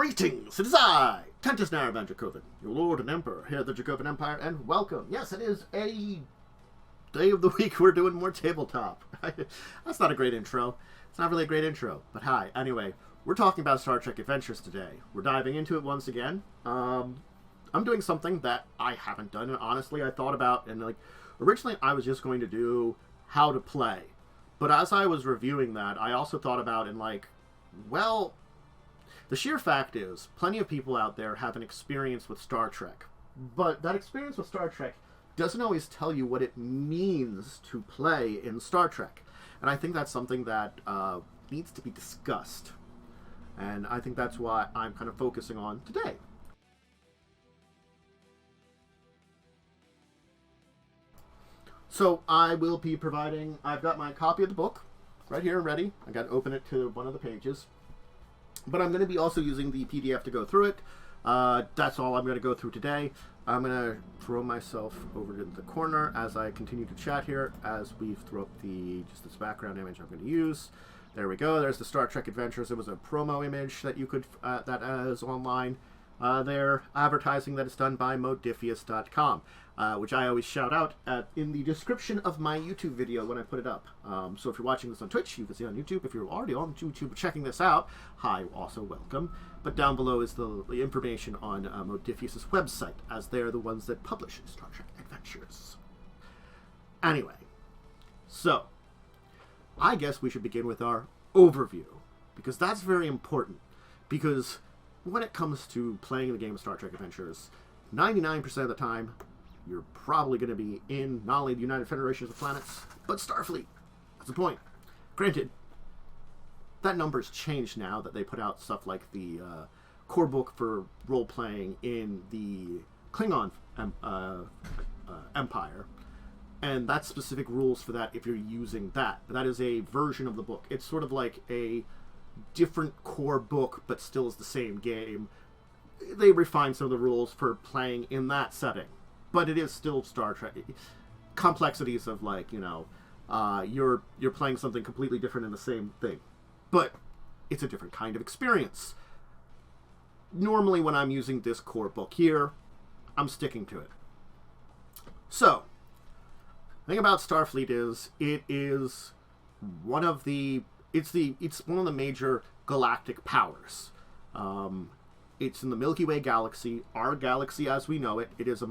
Greetings! It is I, Tentus Naravan Dracovin, your Lord and Emperor here at the Dracovin Empire, and welcome. Yes, it is a day of the week we're doing more tabletop. That's not a great intro. It's not really a great intro, but hi. Anyway, we're talking about Star Trek Adventures today. We're diving into it once again. I'm doing something that I haven't done, and honestly, I thought about, and originally I was just going to do how to play. But as I was reviewing that, I also thought about, well, the sheer fact is, plenty of people out there have an experience with Star Trek. But that experience with Star Trek doesn't always tell you what it means to play in Star Trek. And I think that's something that needs to be discussed. And I think that's why I'm kind of focusing on today. So I will be providing, I've got my copy of the book right here ready. I got to open it to one of the pages. But I'm going to be also using the PDF to go through it. That's all I'm going to go through today. I'm going to throw myself over to the corner as I continue to chat here, as we throw up just this background image I'm going to use. There we go. There's the Star Trek Adventures. It was a promo image that you could, that is online. Their advertising that is done by Modiphius.com, which I always shout out in the description of my YouTube video when I put it up. So if you're watching this on Twitch, you can see it on YouTube. If you're already on YouTube checking this out, hi, also welcome. But down below is the information on Modiphius' website, as they're the ones that publish Star Trek Adventures. Anyway, so I guess we should begin with our overview, because that's very important, because when it comes to playing the game of Star Trek Adventures, 99% of the time, you're probably going to be in not only the United Federations of Planets, but Starfleet. That's the point. Granted, that number's changed now that they put out stuff like the core book for role-playing in the Klingon Empire, and that's specific rules for that if you're using that. That is a version of the book. It's sort of like a different core book, but still is the same game. They refine some of the rules for playing in that setting, but it is still Star Trek. Complexities of you're playing something completely different in the same thing, but it's a different kind of experience. Normally when I'm using this core book here, I'm sticking to it. So, the thing about Starfleet is, it is one of the it's one of the major galactic powers. It's in the Milky Way galaxy, our galaxy as we know it. It is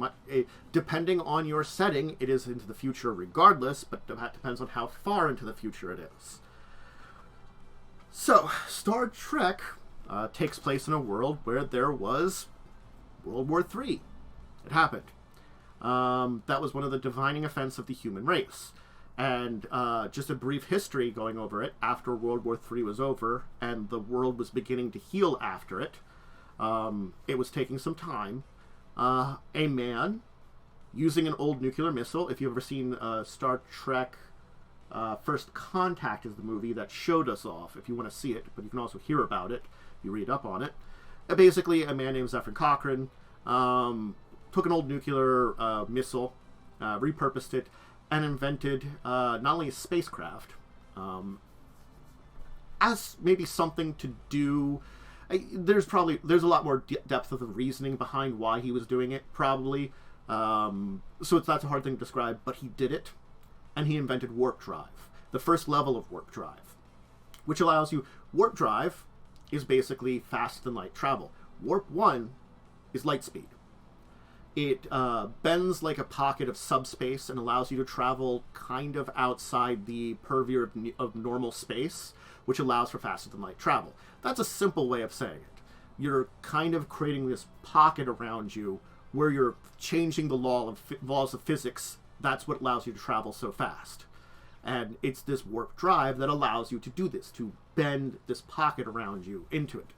depending on your setting, it is into the future regardless, but that depends on how far into the future it is. So, Star Trek takes place in a world where there was World War III. It happened. That was one of the defining events of the human race. And just a brief history going over it, after World War III was over and the world was beginning to heal after it, it was taking some time. A man, using an old nuclear missile, if you've ever seen Star Trek First Contact is the movie that showed us off, if you want to see it, but you can also hear about it, you read up on it. Basically, a man named Zephyr Cochrane took an old nuclear missile, repurposed it, and invented not only a spacecraft, as maybe something to do. There's a lot more depth of the reasoning behind why he was doing it, probably. So that's a hard thing to describe, but he did it, and he invented warp drive, the first level of warp drive, which allows you. Warp drive is basically faster than light travel. Warp 1 is light speed. It bends like a pocket of subspace and allows you to travel kind of outside the purview of normal space, which allows for faster than light travel. That's a simple way of saying it. You're kind of creating this pocket around you where you're changing the laws of physics. That's what allows you to travel so fast. And it's this warp drive that allows you to do this, to bend this pocket around you into it.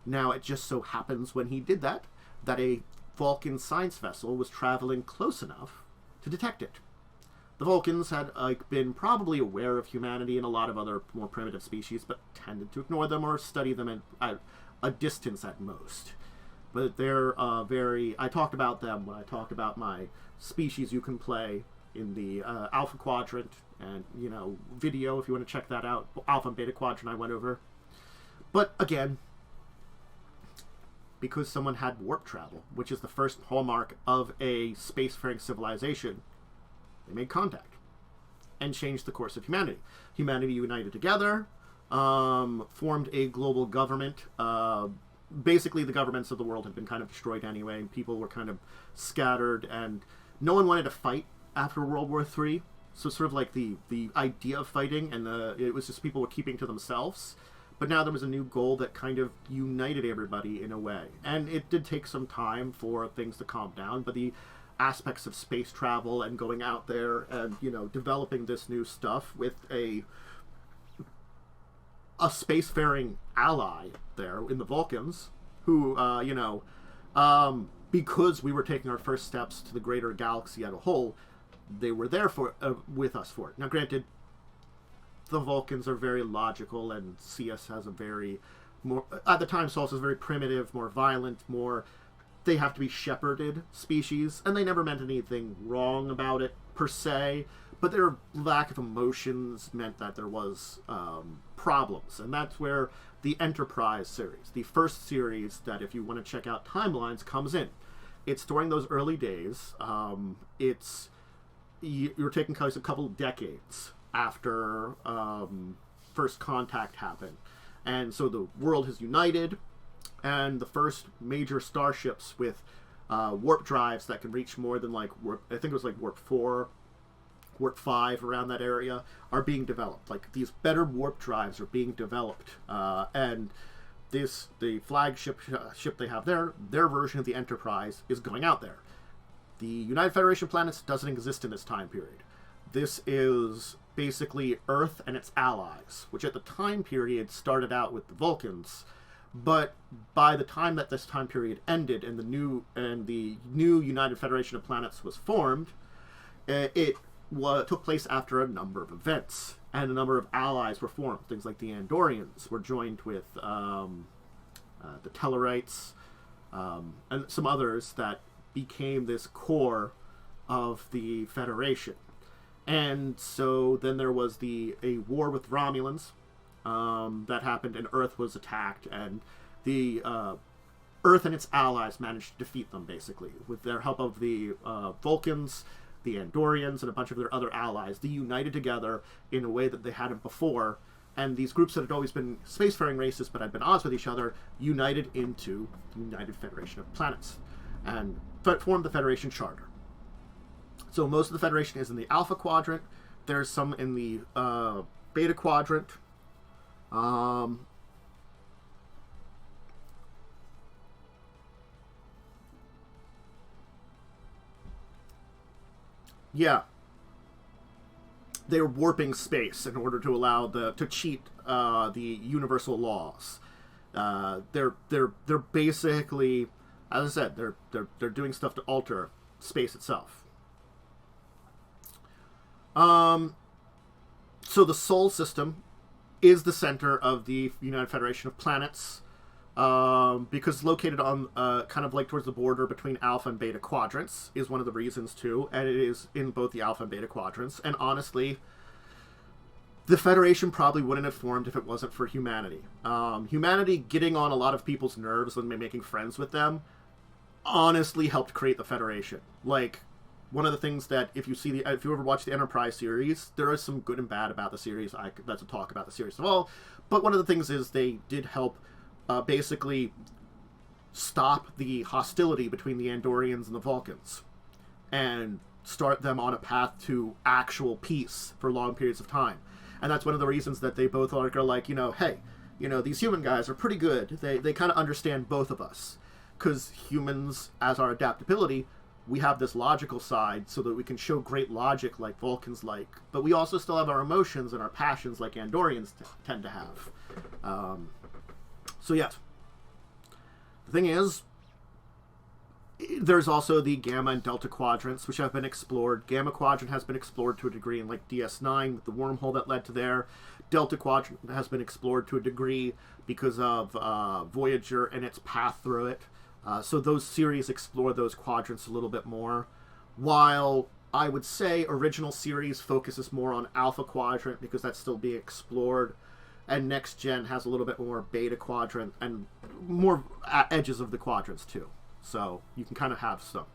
Now, it just so happens when he did that a Vulcan science vessel was traveling close enough to detect it. The Vulcans had been probably aware of humanity and a lot of other more primitive species, but tended to ignore them or study them at a distance at most. But they're I talked about them when I talked about my species you can play in the Alpha Quadrant and, video if you want to check that out. Alpha and Beta Quadrant I went over. But again, because someone had warp travel, which is the first hallmark of a spacefaring civilization. They made contact and changed the course of humanity. Humanity united together, formed a global government. Basically, the governments of the world had been kind of destroyed anyway, and people were kind of scattered, and no one wanted to fight after World War III. So sort of like the idea of fighting, and it was just people were keeping to themselves. But now there was a new goal that kind of united everybody in a way. And it did take some time for things to calm down, but the aspects of space travel and going out there and, developing this new stuff with a spacefaring ally there in the Vulcans, who, because we were taking our first steps to the greater galaxy as a whole, they were there with us for it. Now, granted, the Vulcans are very logical, and see us as a very more at the time Solus is very primitive, more violent, more they have to be shepherded species, and they never meant anything wrong about it per se, but their lack of emotions meant that there was problems, and that's where the Enterprise series, the first series that if you want to check out timelines, comes in. It's during those early days. You're taking place a couple of decades after first contact happened, and so the world has united, and the first major starships with warp drives that can reach more than I think it was warp 4, warp 5, around that area, are being developed. These better warp drives are being developed, and the flagship ship they have there, their version of the Enterprise, is going out there. The United Federation of Planets doesn't exist in this time period. This is basically Earth and its allies, which at the time period started out with the Vulcans, but by the time that this time period ended and the new United Federation of Planets was formed, it took place after a number of events, and a number of allies were formed. Things like the Andorians were joined with the Tellarites, and some others that became this core of the Federation. And so then there was a war with Romulans that happened, and Earth was attacked, and the Earth and its allies managed to defeat them, basically, with their help of the Vulcans, the Andorians, and a bunch of their other allies. They united together in a way that they hadn't before, and these groups that had always been spacefaring races but had been at odds with each other united into the United Federation of Planets and formed the Federation Charter. So most of the Federation is in the Alpha Quadrant. There's some in the Beta Quadrant. Yeah. They're warping space in order to allow to cheat the universal laws. They're basically, as I said, they're doing stuff to alter space itself. So the Sol system is the center of the United Federation of Planets, because located on kind of towards the border between Alpha and Beta quadrants is one of the reasons too, and it is in both the Alpha and Beta quadrants. And honestly, the Federation probably wouldn't have formed if it wasn't for humanity. Humanity getting on a lot of people's nerves and making friends with them honestly helped create the Federation. One of the things that if you ever watch the Enterprise series, there is some good and bad about the series. That's a talk about the series of all. But one of the things is they did help basically stop the hostility between the Andorians and the Vulcans and start them on a path to actual peace for long periods of time. And that's one of the reasons that they both are hey, these human guys are pretty good. They kind of understand both of us. Because humans, as our adaptability, we have this logical side so that we can show great logic like Vulcans but we also still have our emotions and our passions like Andorians tend to have. So yes. The thing is, there's also the Gamma and Delta quadrants, which have been explored. Gamma quadrant has been explored to a degree in DS9 with the wormhole that led to there. Delta quadrant has been explored to a degree because of Voyager and its path through it. So those series explore those quadrants a little bit more, while I would say original series focuses more on Alpha Quadrant because that's still being explored, and Next Gen has a little bit more beta quadrant and more edges of the quadrants too. So you can kind of have some.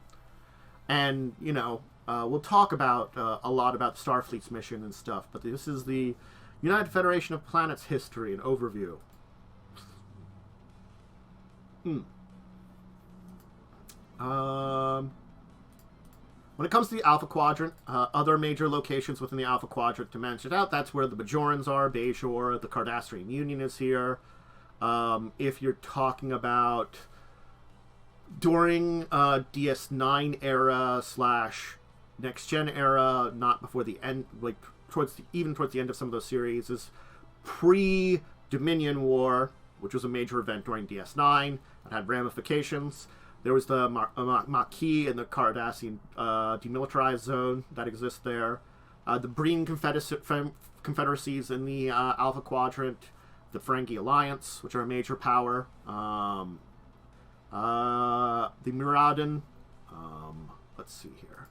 And, you know, we'll talk about a lot about Starfleet's mission and stuff, but this is the United Federation of Planets history and overview. When it comes to the Alpha Quadrant, other major locations within the Alpha Quadrant to mention out, that's where the Bajorans are, Bajor, the Cardassian Union is here. If you're talking about during DS9 era / Next Gen era, not before the end, like towards the end of some of those series, is pre-Dominion War, which was a major event during DS9 that had ramifications. There was the Maquis and the Cardassian demilitarized zone that exists there. The Breen confederacies in the Alpha Quadrant, the Ferengi Alliance, which are a major power. The Miradan. Let's see here.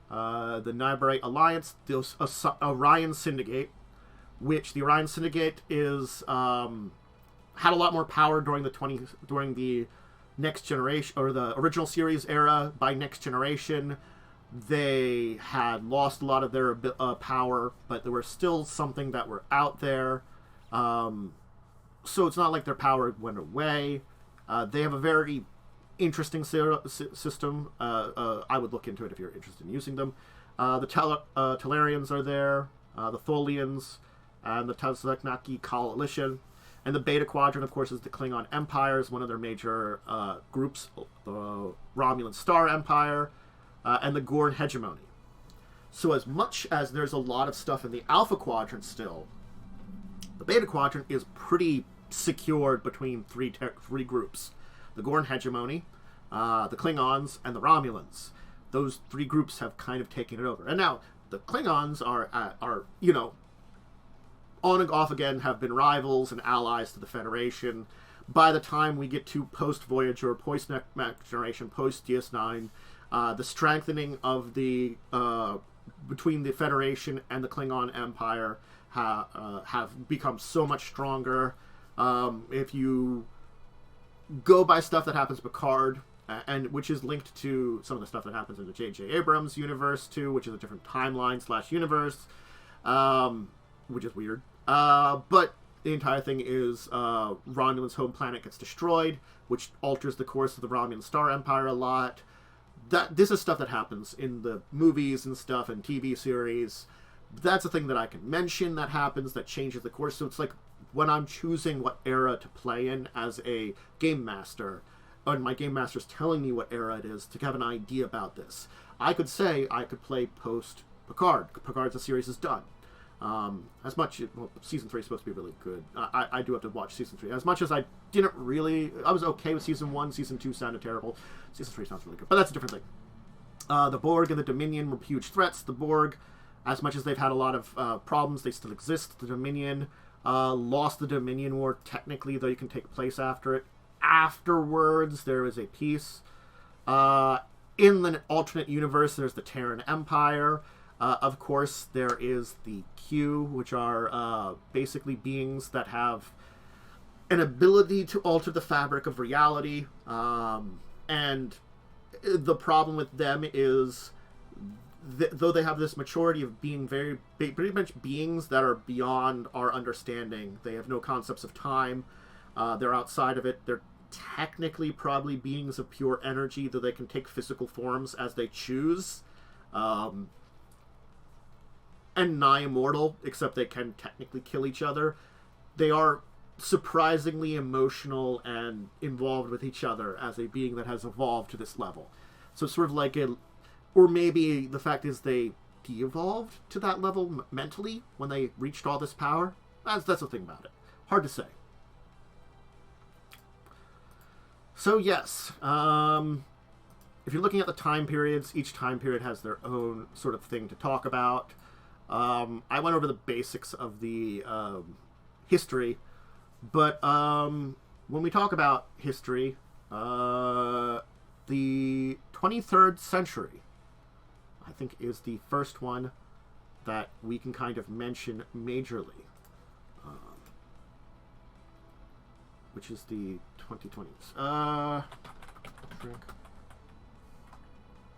The Niberite Alliance, the Orion Syndicate, which the Orion Syndicate is had a lot more power during the Next Generation, or the original series era. By Next Generation, they had lost a lot of their power, but there were still something that were out there. So it's not like their power went away. They have a very interesting system. I would look into it if you're interested in using them. The Talarians are there, the Tholians, and the Tazeknaki Coalition. And the Beta Quadrant, of course, is the Klingon Empire, is one of their major groups, the Romulan Star Empire, and the Gorn Hegemony. So as much as there's a lot of stuff in the Alpha Quadrant still, the Beta Quadrant is pretty secured between three groups. The Gorn Hegemony, the Klingons, and the Romulans. Those three groups have kind of taken it over. And now, the Klingons are you know, on and off again, have been rivals and allies to the Federation. By the time we get to post-Voyager, post-Next Generation, post-DS9, the strengthening of the between the Federation and the Klingon Empire have become so much stronger. If you go by stuff that happens to Picard, and which is linked to some of the stuff that happens in the J.J. Abrams universe too, which is a different timeline / universe, which is weird. But the entire thing is Romulan's home planet gets destroyed, which alters the course of the Romulan Star Empire a lot. This is stuff that happens in the movies and stuff and TV series. That's a thing that I can mention that happens, that changes the course. So it's like when I'm choosing what era to play in as a game master, and my game master's telling me what era it is to have an idea about this. I could say I could play post-Picard. Picard's series is done. As much, well, season 3 is supposed to be really good. I do have to watch season 3. As much as I was okay with season 1, season 2 sounded terrible. Season 3 sounds really good, but that's a different thing. The Borg and the Dominion were huge threats. The Borg, as much as they've had a lot of problems, they still exist. The Dominion lost the Dominion War technically, though you can take place after it. Afterwards, there is a peace. In the alternate universe, there's the Terran Empire. Of course, there is the Q, which are basically beings that have an ability to alter the fabric of reality. And the problem with them is, though they have this maturity of being pretty much beings that are beyond our understanding, they have no concepts of time. They're outside of it. They're technically probably beings of pure energy, though they can take physical forms as they choose. And nigh immortal, except they can technically kill each other. They are surprisingly emotional and involved with each other as a being that has evolved to this level. So it's sort of like or maybe the fact is they de-evolved to that level mentally when they reached all this power. That's the thing about it. Hard to say. So yes, if you're looking at the time periods, each time period has their own sort of thing to talk about. I went over the basics of the history, but when we talk about history, the 23rd century, I think, is the first one that we can kind of mention majorly. which is the 2020s. Drink.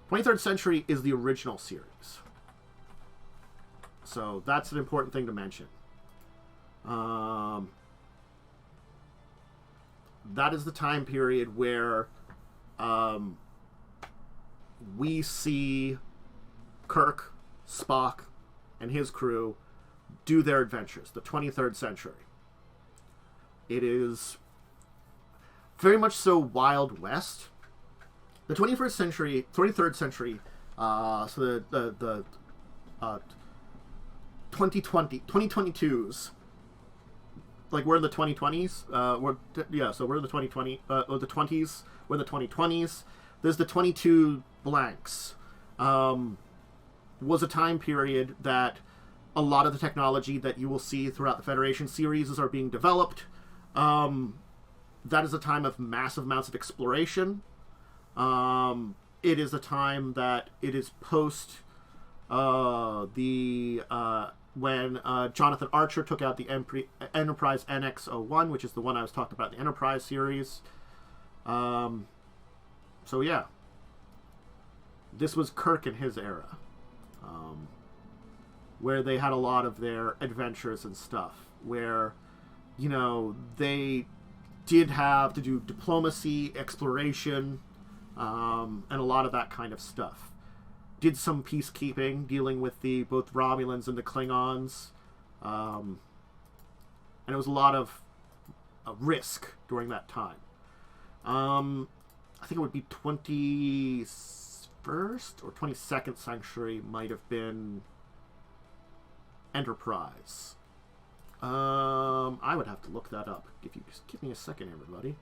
23rd Century is the original series. So that's an important thing to mention. That is the time period where we see Kirk, Spock, and his crew do their adventures. The 23rd Century. It is very much so Wild West. The 23rd century, so the 2022s, like we're in the 2020s, so we're in the 2020, or the 20s, we're in the 2020s. There's the 22 blanks, was a time period that a lot of the technology that you will see throughout the Federation series are being developed. That is a time of massive amounts of exploration. It is a time that it is post when Jonathan Archer took out the Enterprise NX-01, which is the one I was talking about in the Enterprise series. So yeah, this was Kirk in his era, where they had a lot of their adventures and stuff, where, you know, they did have to do diplomacy, exploration, and a lot of that kind of stuff. Did some peacekeeping, dealing with both Romulans and the Klingons, and it was a lot of risk during that time. I think it would be 21st or 22nd century might have been Enterprise. I would have to look that up. If you just give me a second, everybody.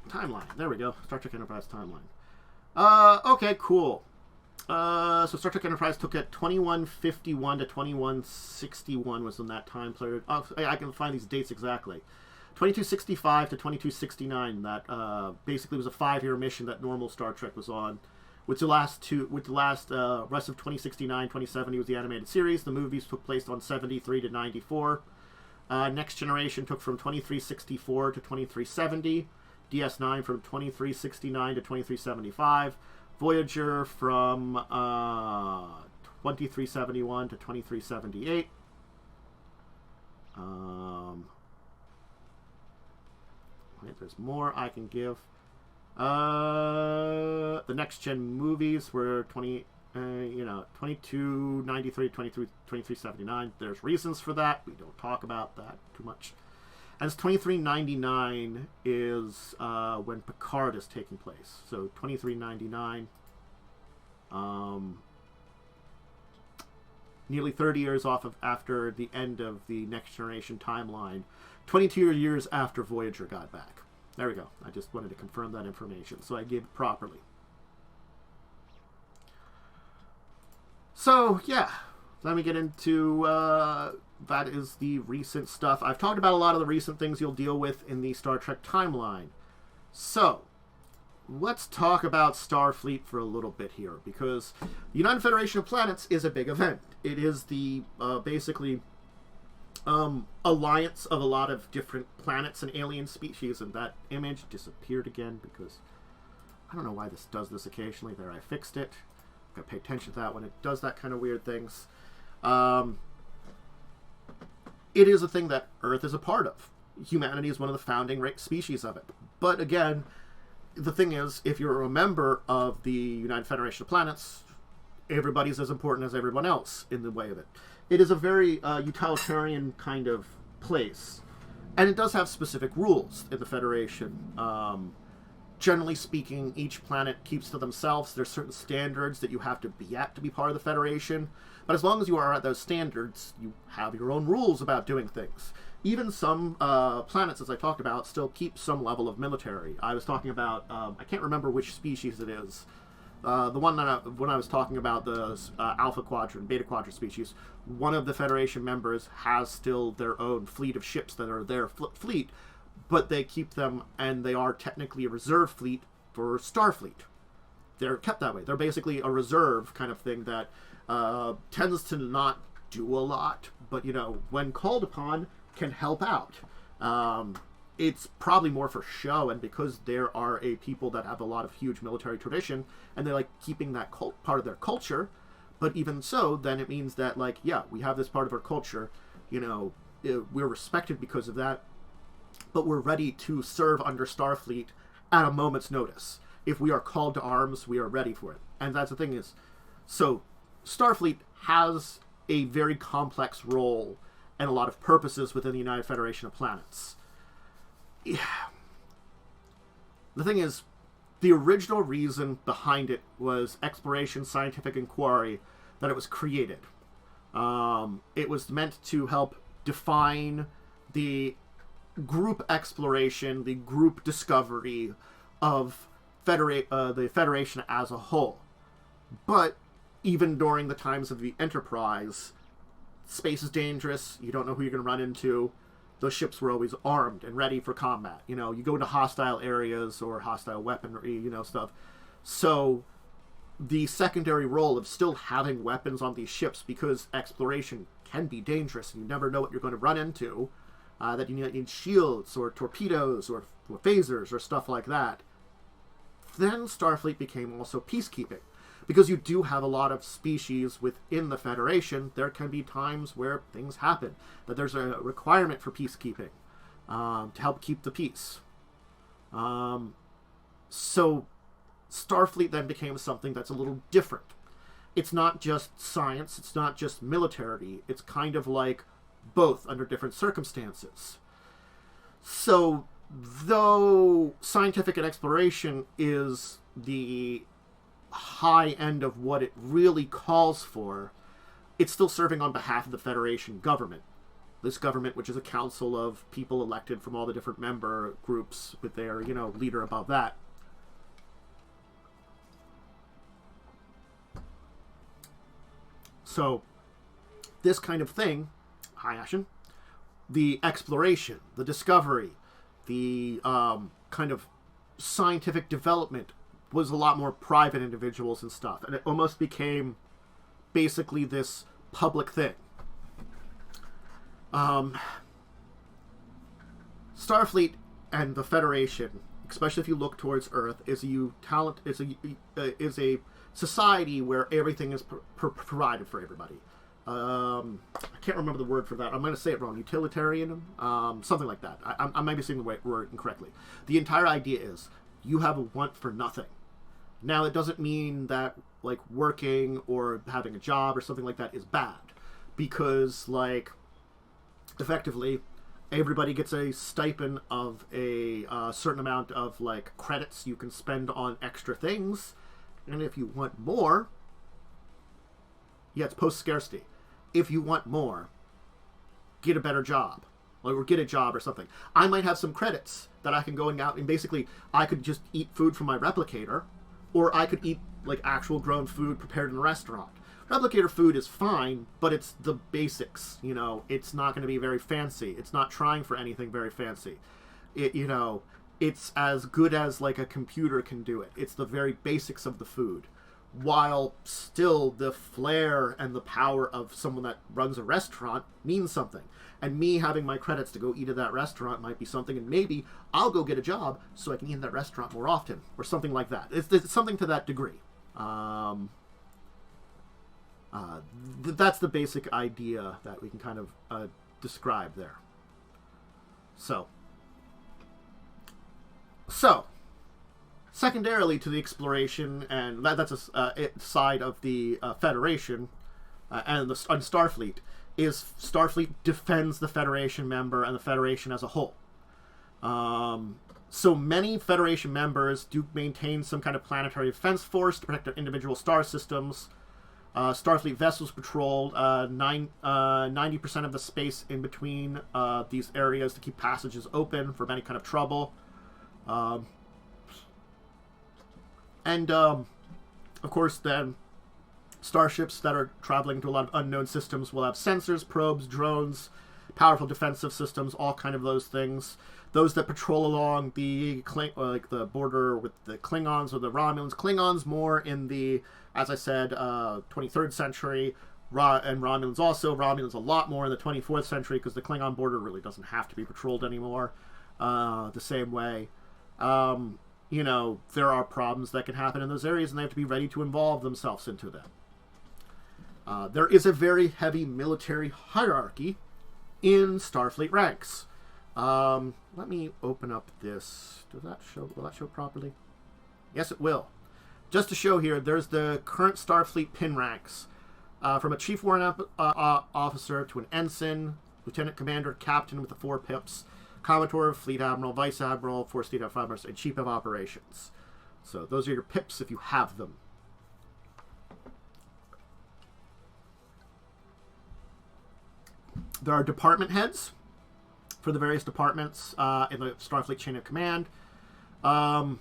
Timeline. There we go. Star Trek Enterprise timeline. Okay, cool. So Star Trek Enterprise took at 2151 to 2161 was in that time period. I can find these dates exactly. 2265 to 2269. That basically was a 5-year mission that normal Star Trek was on. Rest of 2069, 2070 was the animated series. The movies took place on 73 to 94. Next Generation took from 2364 to 2370. DS9 from 2369 to 2375. Voyager from 2371 to 2378. Wait, there's more I can give. The next gen movies were 2293, 2379. There's reasons for that. We don't talk about that too much. And 2399 is when Picard is taking place. So 2399, nearly 30 years after the end of the Next Generation timeline. 22 years after Voyager got back. There we go. I just wanted to confirm that information, so I gave it properly. So, yeah. Let me get into... that is the recent stuff. I've talked about a lot of the recent things you'll deal with in the Star Trek timeline. So, let's talk about Starfleet for a little bit here, because the United Federation of Planets is a big event. It is the, basically, alliance of a lot of different planets and alien species, and that image disappeared again, because I don't know why this does this occasionally. There, I fixed it. Gotta pay attention to that when it does that kind of weird things. It is a thing that Earth is a part of. Humanity is one of the founding species of it. But again, the thing is, if you're a member of the United Federation of Planets, everybody's as important as everyone else in the way of it. It is a very utilitarian kind of place. And it does have specific rules in the Federation. Generally speaking, each planet keeps to themselves. There's certain standards that you have to be at to be part of the Federation. But as long as you are at those standards, you have your own rules about doing things. Even some planets, as I talked about, still keep some level of military. I was talking about, I can't remember which species it is. The one that when I was talking about the Alpha Quadrant, Beta Quadrant species, one of the Federation members has still their own fleet of ships that are their fleet, but they keep them, and they are technically a reserve fleet for Starfleet. they're kept that way. They're basically a reserve kind of thing that tends to not do a lot, but, you know, when called upon, can help out. It's probably more for show, and because there are a people that have a lot of huge military tradition, and they like keeping that part of their culture. But even so, then it means that, like, yeah, we have this part of our culture, you know, we're respected because of that, but we're ready to serve under Starfleet at a moment's notice. If we are called to arms, we are ready for it. And that's the thing is, so Starfleet has a very complex role and a lot of purposes within the United Federation of Planets. Yeah. The thing is, the original reason behind it was exploration, scientific inquiry, that it was created. It was meant to help define the group exploration, the group discovery of the Federation as a whole. But even during the times of the Enterprise, space is dangerous, you don't know who you're going to run into. Those ships were always armed and ready for combat. You know, you go into hostile areas or hostile weaponry, you know, stuff. So the secondary role of still having weapons on these ships, because exploration can be dangerous and you never know what you're going to run into, that you need shields or torpedoes or phasers or stuff like that. Then Starfleet became also peacekeeping. Because you do have a lot of species within the Federation, there can be times where things happen, that there's a requirement for peacekeeping to help keep the peace. So Starfleet then became something that's a little different. It's not just science, it's not just military, it's kind of like both under different circumstances. So, though scientific and exploration is the high end of what it really calls for, it's still serving on behalf of the Federation government. This government, which is a council of people elected from all the different member groups with their, you know, leader above that. So, this kind of thing, hi Ashen, the exploration, the discovery, the kind of scientific development was a lot more private individuals and stuff. And it almost became basically this public thing. Starfleet and the Federation, especially if you look towards Earth, is a society where everything is provided for everybody. I can't remember the word for that. I'm going to say it wrong. Utilitarian? Something like that. I might be saying the word incorrectly. The entire idea is you have a want for nothing. Now, it doesn't mean that, like, working or having a job or something like that is bad. Because, like, effectively, everybody gets a stipend of a certain amount of, like, credits you can spend on extra things. And if you want more, yeah, it's post-scarcity. If you want more, get a better job. Or get a job or something. I might have some credits that I can go out and basically I could just eat food from my replicator, or I could eat, like, actual grown food prepared in a restaurant. Replicator food is fine, but it's the basics, you know. It's not going to be very fancy. It's not trying for anything very fancy. It, you know, it's as good as, like, a computer can do it. It's the very basics of the food. While still the flair and the power of someone that runs a restaurant means something. And me having my credits to go eat at that restaurant might be something, and maybe I'll go get a job so I can eat in that restaurant more often, or something like that. It's something to that degree. That's the basic idea that we can kind of describe there. So, secondarily to the exploration, and that's a side of the Federation and Starfleet, is Starfleet defends the Federation member and the Federation as a whole. So many Federation members do maintain some kind of planetary defense force to protect their individual star systems. Starfleet vessels patrol 90% of the space in between these areas to keep passages open from any kind of trouble. And of course, then, starships that are traveling to a lot of unknown systems will have sensors, probes, drones, powerful defensive systems, all kind of those things. those that patrol along the like the border with the Klingons or the Romulans. Klingons more in the, as I said, 23rd century, and Romulans also. Romulans a lot more in the 24th century because the Klingon border really doesn't have to be patrolled anymore the same way. You know, there are problems that can happen in those areas, and they have to be ready to involve themselves into them. There is a very heavy military hierarchy in Starfleet ranks. Let me open up this. Does that show? Will that show properly? Yes, it will. Just to show here, there's the current Starfleet pin ranks. From a chief warrant officer to an ensign, lieutenant commander, captain with the 4 pips, commodore, fleet admiral, vice admiral, 4 fleet admirals, and chief of operations. So those are your pips if you have them. There are department heads for the various departments in the Starfleet chain of command. The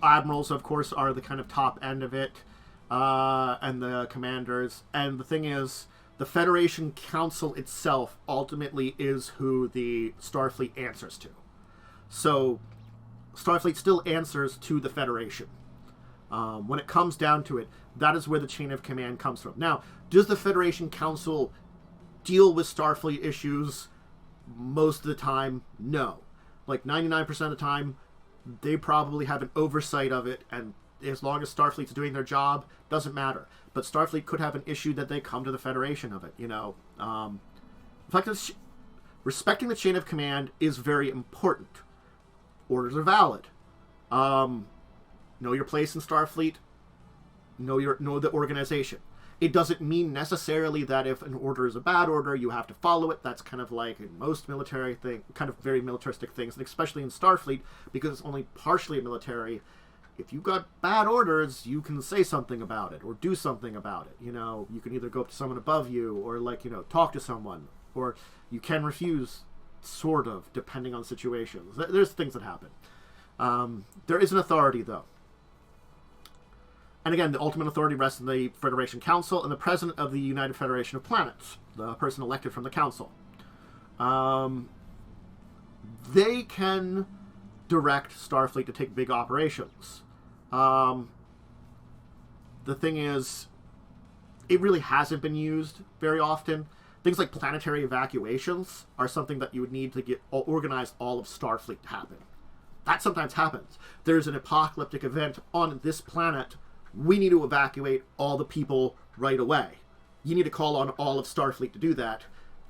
admirals, of course, are the kind of top end of it, and the commanders. And the thing is, the Federation Council itself ultimately is who the Starfleet answers to. So Starfleet still answers to the Federation. When it comes down to it, that is where the chain of command comes from. Now, does the Federation Council deal with Starfleet issues most of the time? No. Like 99% of the time, they probably have an oversight of it, and as long as Starfleet's doing their job, doesn't matter. But Starfleet could have an issue that they come to the Federation of it, you know. In fact, respecting the chain of command is very important. Orders are valid. Know your place in Starfleet. Know the organization. It doesn't mean necessarily that if an order is a bad order, you have to follow it. That's kind of like in most military kind of very militaristic things, and especially in Starfleet, because it's only partially military. If you got bad orders, you can say something about it or do something about it. You know, you can either go up to someone above you or, like, you know, talk to someone, or you can refuse, sort of, depending on situations. There's things that happen. There is an authority, though. And again, the ultimate authority rests in the Federation Council and the President of the United Federation of Planets, the person elected from the Council. They can direct Starfleet to take big operations. The thing is, it really hasn't been used very often. Things like planetary evacuations are something that you would need to get organize all of Starfleet to happen. That sometimes happens. There's an apocalyptic event on this planet. We need to evacuate all the people right away. You need to call on all of Starfleet to do that.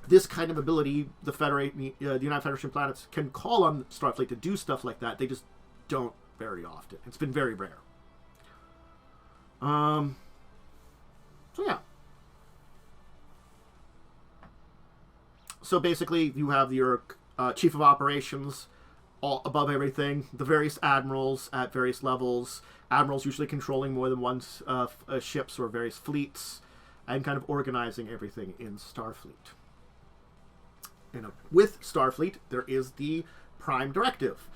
This kind of ability, the United Federation of Planets can call on Starfleet to do stuff like that. They just don't very often. It's been very rare. So yeah. So basically, you have your chief of operations, all above everything, the various admirals at various levels, admirals usually controlling more than one ships or various fleets, and kind of organizing everything in Starfleet. And with Starfleet, there is the Prime Directive,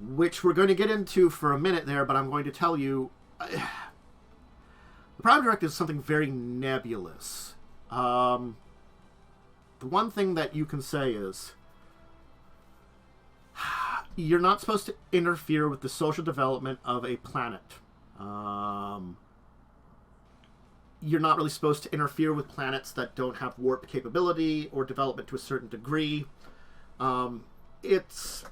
which we're going to get into for a minute there, but I'm going to tell you, the Prime Directive is something very nebulous. The one thing that you can say is, you're not supposed to interfere with the social development of a planet. You're not really supposed to interfere with planets that don't have warp capability or development to a certain degree. It's,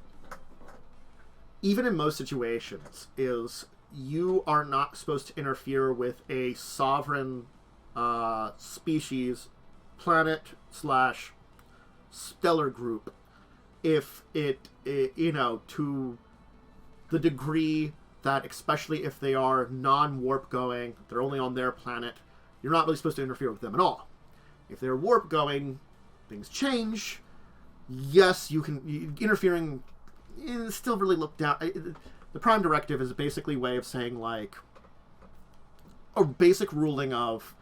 even in most situations, is you are not supposed to interfere with a sovereign species, planet / stellar group, if it, you know, to the degree that, especially if they are non-warp going, they're only on their planet, you're not really supposed to interfere with them at all. If they're warp going, things change. Yes, you can, interfering is still really looked down. The Prime Directive is basically a way of saying, like, a basic ruling of,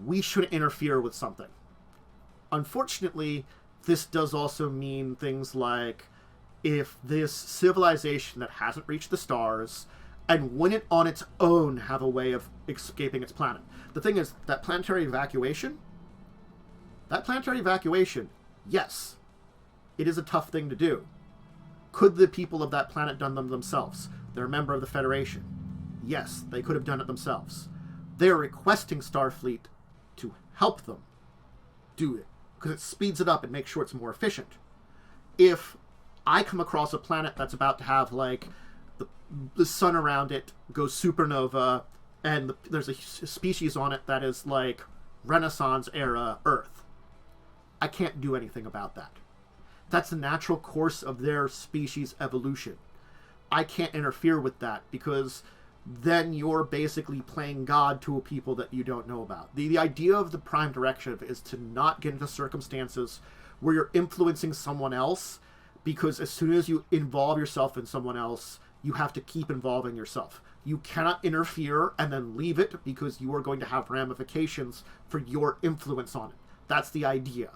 we shouldn't interfere with something. Unfortunately, this does also mean things like, if this civilization that hasn't reached the stars and wouldn't on its own have a way of escaping its planet. The thing is, that planetary evacuation, yes, It is a tough thing to do. Could the people of that planet done them themselves? They're a member of the Federation. Yes, they could have done it themselves. They're requesting Starfleet to help them do it, because it speeds it up and makes sure it's more efficient. If I come across a planet that's about to have, like, the sun around it goes supernova, and there's a species on it that is, like, Renaissance-era Earth, I can't do anything about that. That's the natural course of their species evolution. I can't interfere with that, because then you're basically playing God to a people that you don't know about. The idea of the Prime Directive is to not get into circumstances where you're influencing someone else, because as soon as you involve yourself in someone else, you have to keep involving yourself. You cannot interfere and then leave it, because you are going to have ramifications for your influence on it. That's the idea.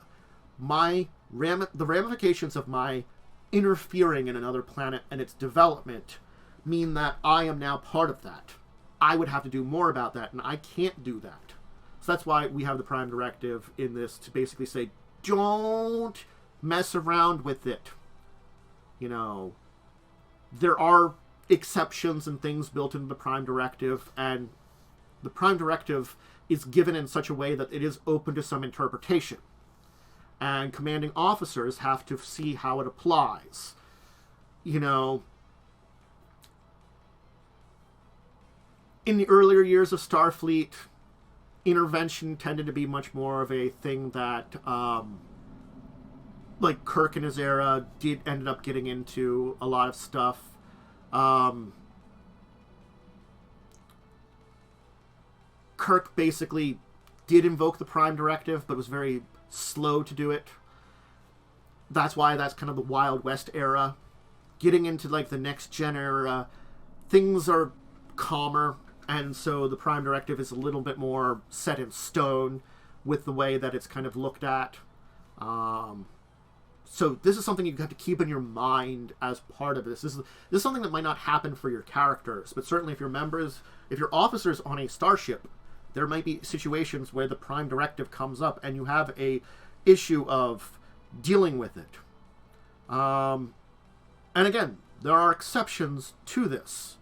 The ramifications of my interfering in another planet and its development mean that I am now part of that. I would have to do more about that, and I can't do that. So that's why we have the Prime Directive in this, to basically say, don't mess around with it. You know, there are exceptions and things built into the Prime Directive, and the Prime Directive is given in such a way that it is open to some interpretation. And commanding officers have to see how it applies. You know, in the earlier years of Starfleet, intervention tended to be much more of a thing that, like Kirk in his era ended up getting into a lot of stuff. Kirk basically did invoke the Prime Directive, but was very slow to do it. That's why that's kind of the Wild West era. Getting into, like, the Next Gen era, things are calmer, and so the Prime Directive is a little bit more set in stone with the way that it's kind of looked at. So this is something you have to keep in your mind as part of this. This is something that might not happen for your characters, but certainly if you're officers on a starship, there might be situations where the Prime Directive comes up and you have a issue of dealing with it. And again, there are exceptions to this.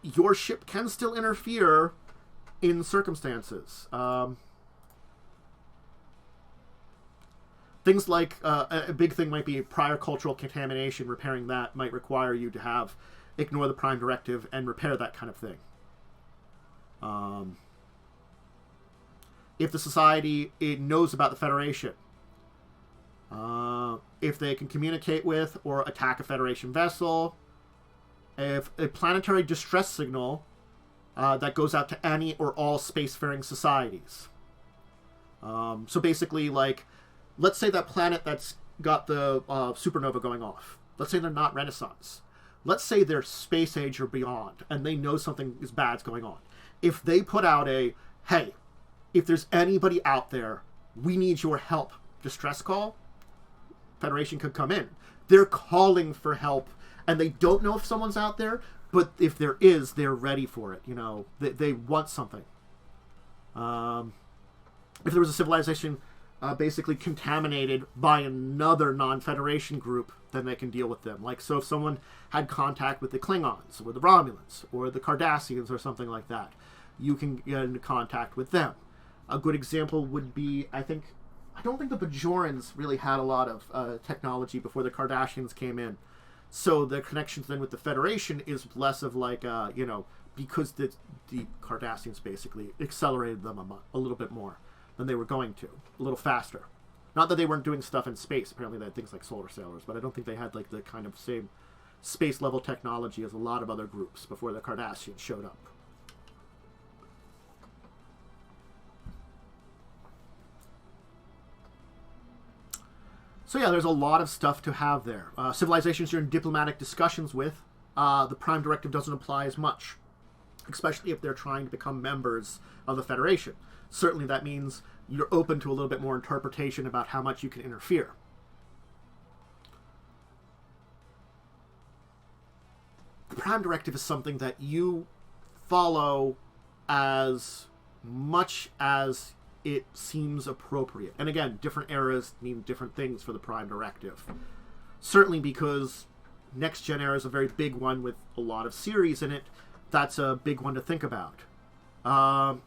Your ship can still interfere in circumstances. Things like a big thing might be prior cultural contamination. Repairing that might require you to ignore the Prime Directive and repair that kind of thing. If the society knows about the Federation, if they can communicate with or attack a Federation vessel, if a planetary distress signal that goes out to any or all spacefaring societies. So basically, like, let's say that planet that's got the supernova going off. Let's say they're not Renaissance. Let's say they're space age or beyond, and they know something is bad's going on. If they put out hey, if there's anybody out there, we need your help, distress call, Federation could come in. They're calling for help, and they don't know if someone's out there, but if there is, they're ready for it. You know, they want something. If there was a civilization basically contaminated by another non-Federation group, then they can deal with them. Like, so if someone had contact with the Klingons, or the Romulans, or the Cardassians, or something like that, you can get into contact with them. A good example would be, I don't think the Bajorans really had a lot of technology before the Cardassians came in. So the connections then with the Federation is less of like, because the Cardassians basically accelerated them a little bit more than they were going to, a little faster. Not that they weren't doing stuff in space. Apparently they had things like solar sailors, but I don't think they had like the kind of same space level technology as a lot of other groups before the Cardassians showed up. So yeah, there's a lot of stuff to have there. Civilizations you're in diplomatic discussions with, the Prime Directive doesn't apply as much, especially if they're trying to become members of the Federation. Certainly that means you're open to a little bit more interpretation about how much you can interfere. The Prime Directive is something that you follow as much as it seems appropriate. And again, different eras mean different things for the Prime Directive. Certainly because Next Gen era is a very big one with a lot of series in it. That's a big one to think about. And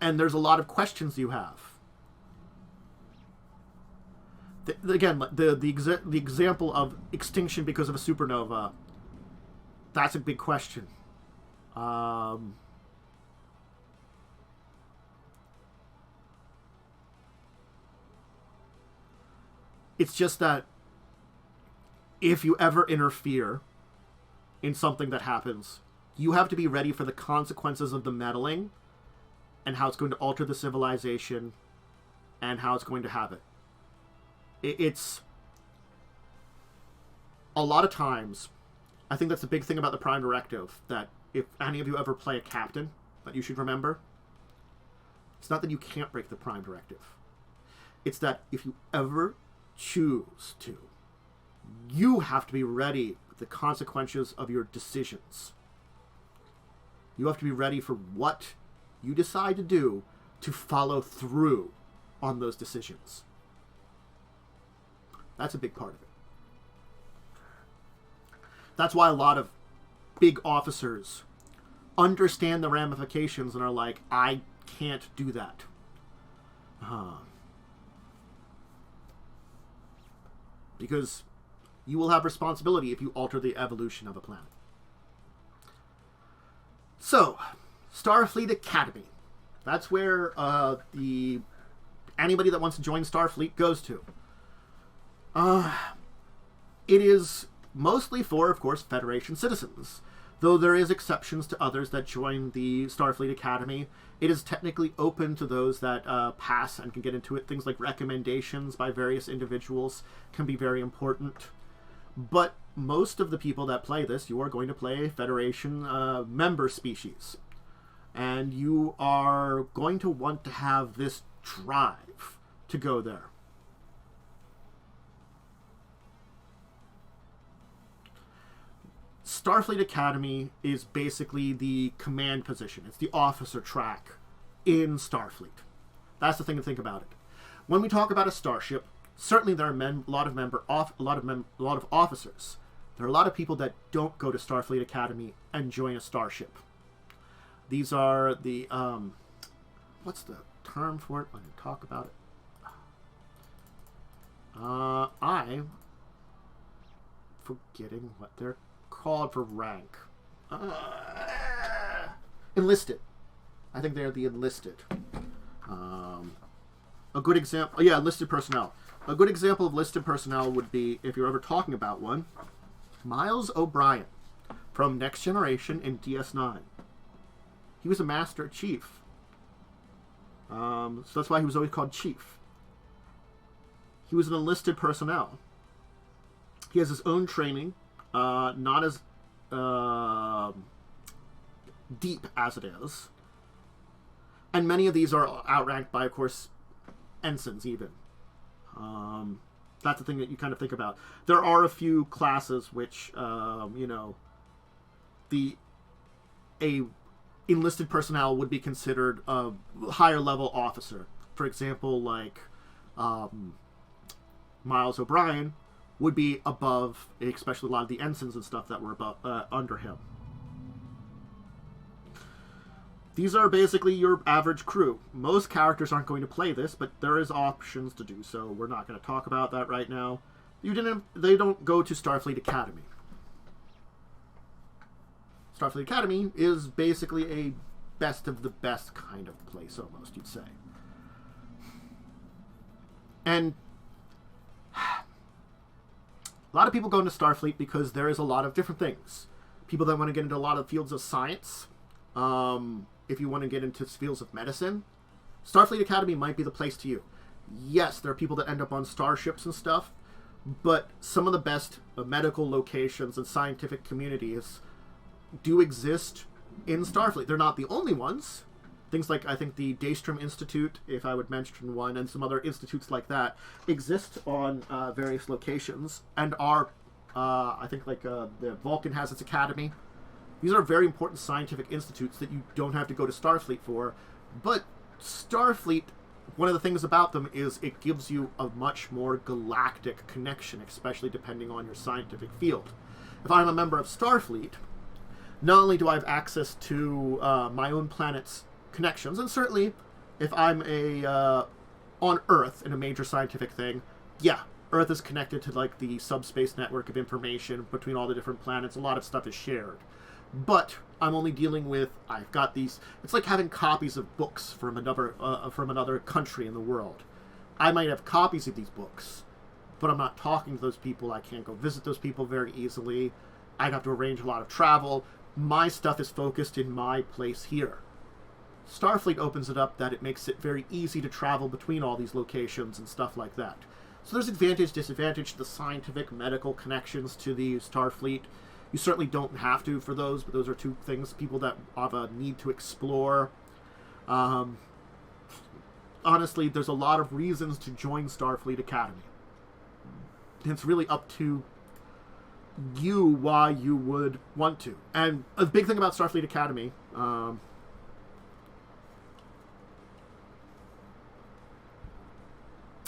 there's a lot of questions you have. The example of extinction because of a supernova, that's a big question. It's just that if you ever interfere in something that happens, you have to be ready for the consequences of the meddling and how it's going to alter the civilization and how it's going to have it. It's a lot of times, I think that's the big thing about the Prime Directive, that if any of you ever play a captain, that you should remember, it's not that you can't break the Prime Directive. It's that if you ever choose to, you have to be ready with the consequences of your decisions. You have to be ready for what you decide to do to follow through on those decisions. That's a big part of it. That's why a lot of big officers understand the ramifications and are like, I can't do that. Because you will have responsibility if you alter the evolution of a planet. So, Starfleet Academy. That's where anybody that wants to join Starfleet goes to. It is mostly for, of course, Federation citizens. Though there is exceptions to others that join the Starfleet Academy, it is technically open to those that pass and can get into it. Things like recommendations by various individuals can be very important. But most of the people that play this, you are going to play a Federation member species. And you are going to want to have this drive to go there. Starfleet Academy is basically the command position. It's the officer track in Starfleet. That's the thing to think about it. When we talk about a starship, certainly there are a lot of officers. There are a lot of people that don't go to Starfleet Academy and join a starship. These are the what's the term for it? Let me talk about it. I'm forgetting what they're called for rank. Enlisted. I think they're the enlisted. A good example, enlisted personnel. A good example of listed personnel would be, if you're ever talking about one, Miles O'Brien from Next Generation in DS9. He was a Master Chief. So that's why he was always called Chief. He was an enlisted personnel. He has his own training, not as deep as it is. And many of these are outranked by, of course, ensigns even. That's the thing that you kind of think about. There are a few classes which, a enlisted personnel would be considered a higher level officer. For example, like Miles O'Brien would be above, especially a lot of the ensigns and stuff that were under him. These are basically your average crew. Most characters aren't going to play this, but there is options to do so. We're not going to talk about that right now. They don't go to Starfleet Academy. Starfleet Academy is basically a best of the best kind of place, almost, you'd say. And a lot of people go into Starfleet because there is a lot of different things. People that want to get into a lot of fields of science. If you want to get into fields of medicine, Starfleet Academy might be the place to you. Yes, there are people that end up on starships and stuff, but some of the best medical locations and scientific communities do exist in Starfleet. They're not the only ones. Things like, I think, the Daystrom Institute, if I would mention one, and some other institutes like that, exist on various locations, and are, I think, like the Vulcan has its academy. These are very important scientific institutes that you don't have to go to Starfleet for, but Starfleet, one of the things about them is it gives you a much more galactic connection, especially depending on your scientific field. If I'm a member of Starfleet, not only do I have access to my own planet's connections, and certainly if I'm on Earth in a major scientific thing, yeah, Earth is connected to like the subspace network of information between all the different planets. A lot of stuff is shared. But I'm only dealing with, I've got these, it's like having copies of books from another country in the world. I might have copies of these books, but I'm not talking to those people. I can't go visit those people very easily. I'd have to arrange a lot of travel. My stuff is focused in my place here. Starfleet opens it up that it makes it very easy to travel between all these locations and stuff like that. So there's advantage, disadvantage to the scientific, medical connections to the Starfleet. You certainly don't have to for those, but those are two things people that have a need to explore. Honestly, there's a lot of reasons to join Starfleet Academy. It's really up to you why you would want to. And a big thing about Starfleet Academy,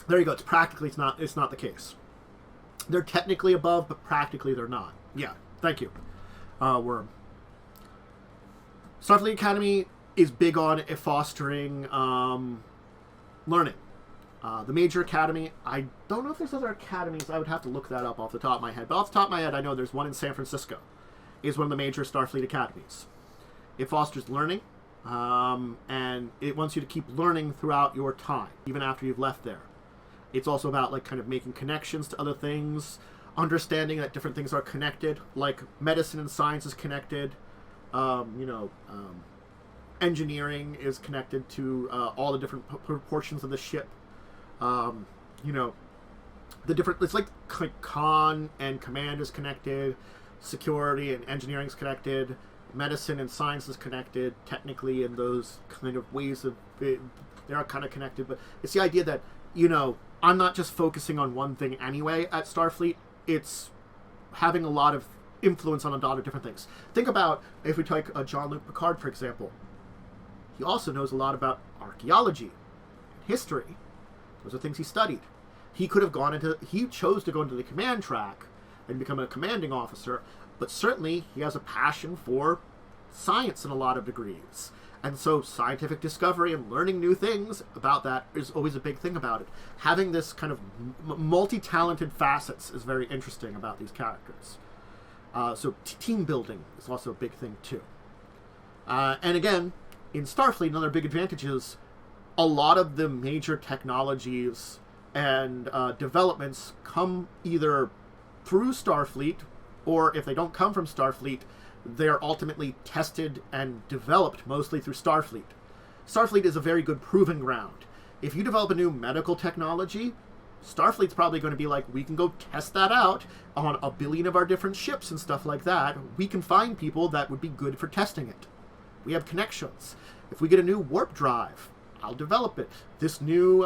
there you go. It's not the case. They're technically above, but practically they're not. Yeah, thank you, Worm. Starfleet Academy is big on fostering learning. The major academy, I don't know if there's other academies. I would have to look that up off the top of my head. But off the top of my head, I know there's one in San Francisco. Is one of the major Starfleet academies. It fosters learning, and it wants you to keep learning throughout your time, even after you've left there. It's also about like kind of making connections to other things, understanding that different things are connected, like medicine and science is connected. Engineering is connected to all the different portions of the ship. The different, it's like con and command is connected, security and engineering is connected, medicine and science is connected technically in those kind of ways of they are kind of connected. But it's the idea that I'm not just focusing on one thing anyway at Starfleet. It's having a lot of influence on a lot of different things. Think about if we take Jean-Luc Picard, for example. He also knows a lot about archaeology, history. Those are things he studied. He chose to go into the command track and become a commanding officer, but certainly he has a passion for science in a lot of degrees. And so scientific discovery and learning new things about that is always a big thing about it. Having this kind of multi-talented facets is very interesting about these characters. So team building is also a big thing too. And again, in Starfleet, another big advantage is a lot of the major technologies and developments come either through Starfleet, or if they don't come from Starfleet, they're ultimately tested and developed mostly through Starfleet. Starfleet is a very good proving ground. If you develop a new medical technology, Starfleet's probably going to be like, we can go test that out on 1 billion of our different ships and stuff like that. We can find people that would be good for testing it. We have connections. If we get a new warp drive, I'll develop it. This new,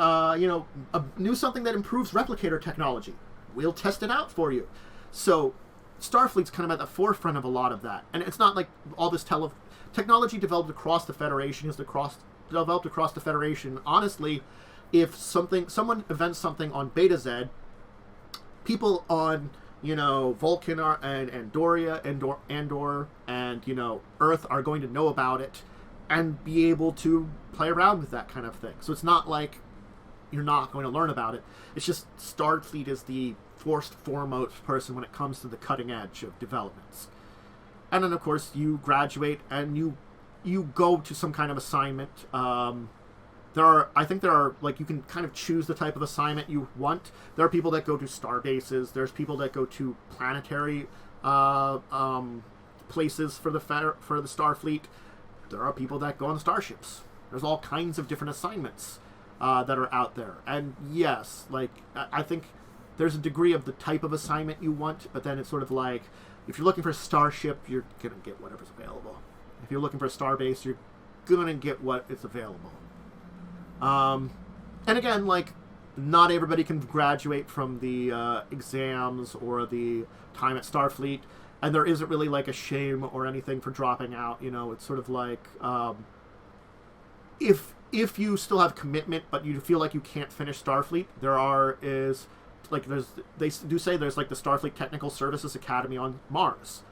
new something that improves replicator technology, we'll test it out for you. So Starfleet's kind of at the forefront of a lot of that. And it's not like all this technology developed across the Federation is developed across the Federation. Honestly, if someone invents something on Beta Z, people on, Vulcan and Andor, and, Earth are going to know about it and be able to play around with that kind of thing. So it's not like you're not going to learn about it. It's just Starfleet is the foremost person when it comes to the cutting edge of developments. And then, of course, you graduate and you go to some kind of assignment. I think there are, you can kind of choose the type of assignment you want. There are people that go to star bases. There's people that go to planetary places for the Starfleet. There are people that go on starships. There's all kinds of different assignments that are out there. And yes, I think there's a degree of the type of assignment you want, but then it's sort of like, if you're looking for a starship, you're going to get whatever's available. If you're looking for a starbase, you're going to get what is available. And again, not everybody can graduate from the exams or the time at Starfleet, and there isn't really a shame or anything for dropping out. It's sort of like, if if you still have commitment, but you feel like you can't finish Starfleet, they do say there's like the Starfleet Technical Services Academy on Mars.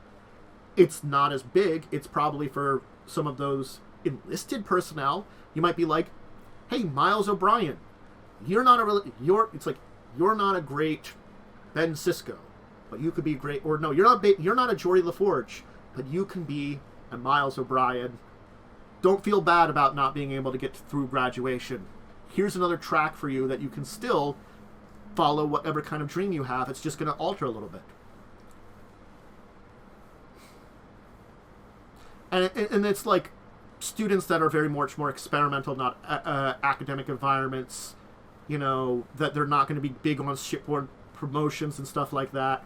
It's not as big. It's probably for some of those enlisted personnel. You might be like, hey, Miles O'Brien, you're not a great Ben Sisko, but you could be great. Or no, you're not a Geordi LaForge, but you can be a Miles O'Brien. Don't feel bad about not being able to get through graduation. Here's another track for you that you can still follow whatever kind of dream you have. It's just going to alter a little bit. And it's like students that are very much more experimental, not academic environments, that they're not going to be big on shipboard promotions and stuff like that.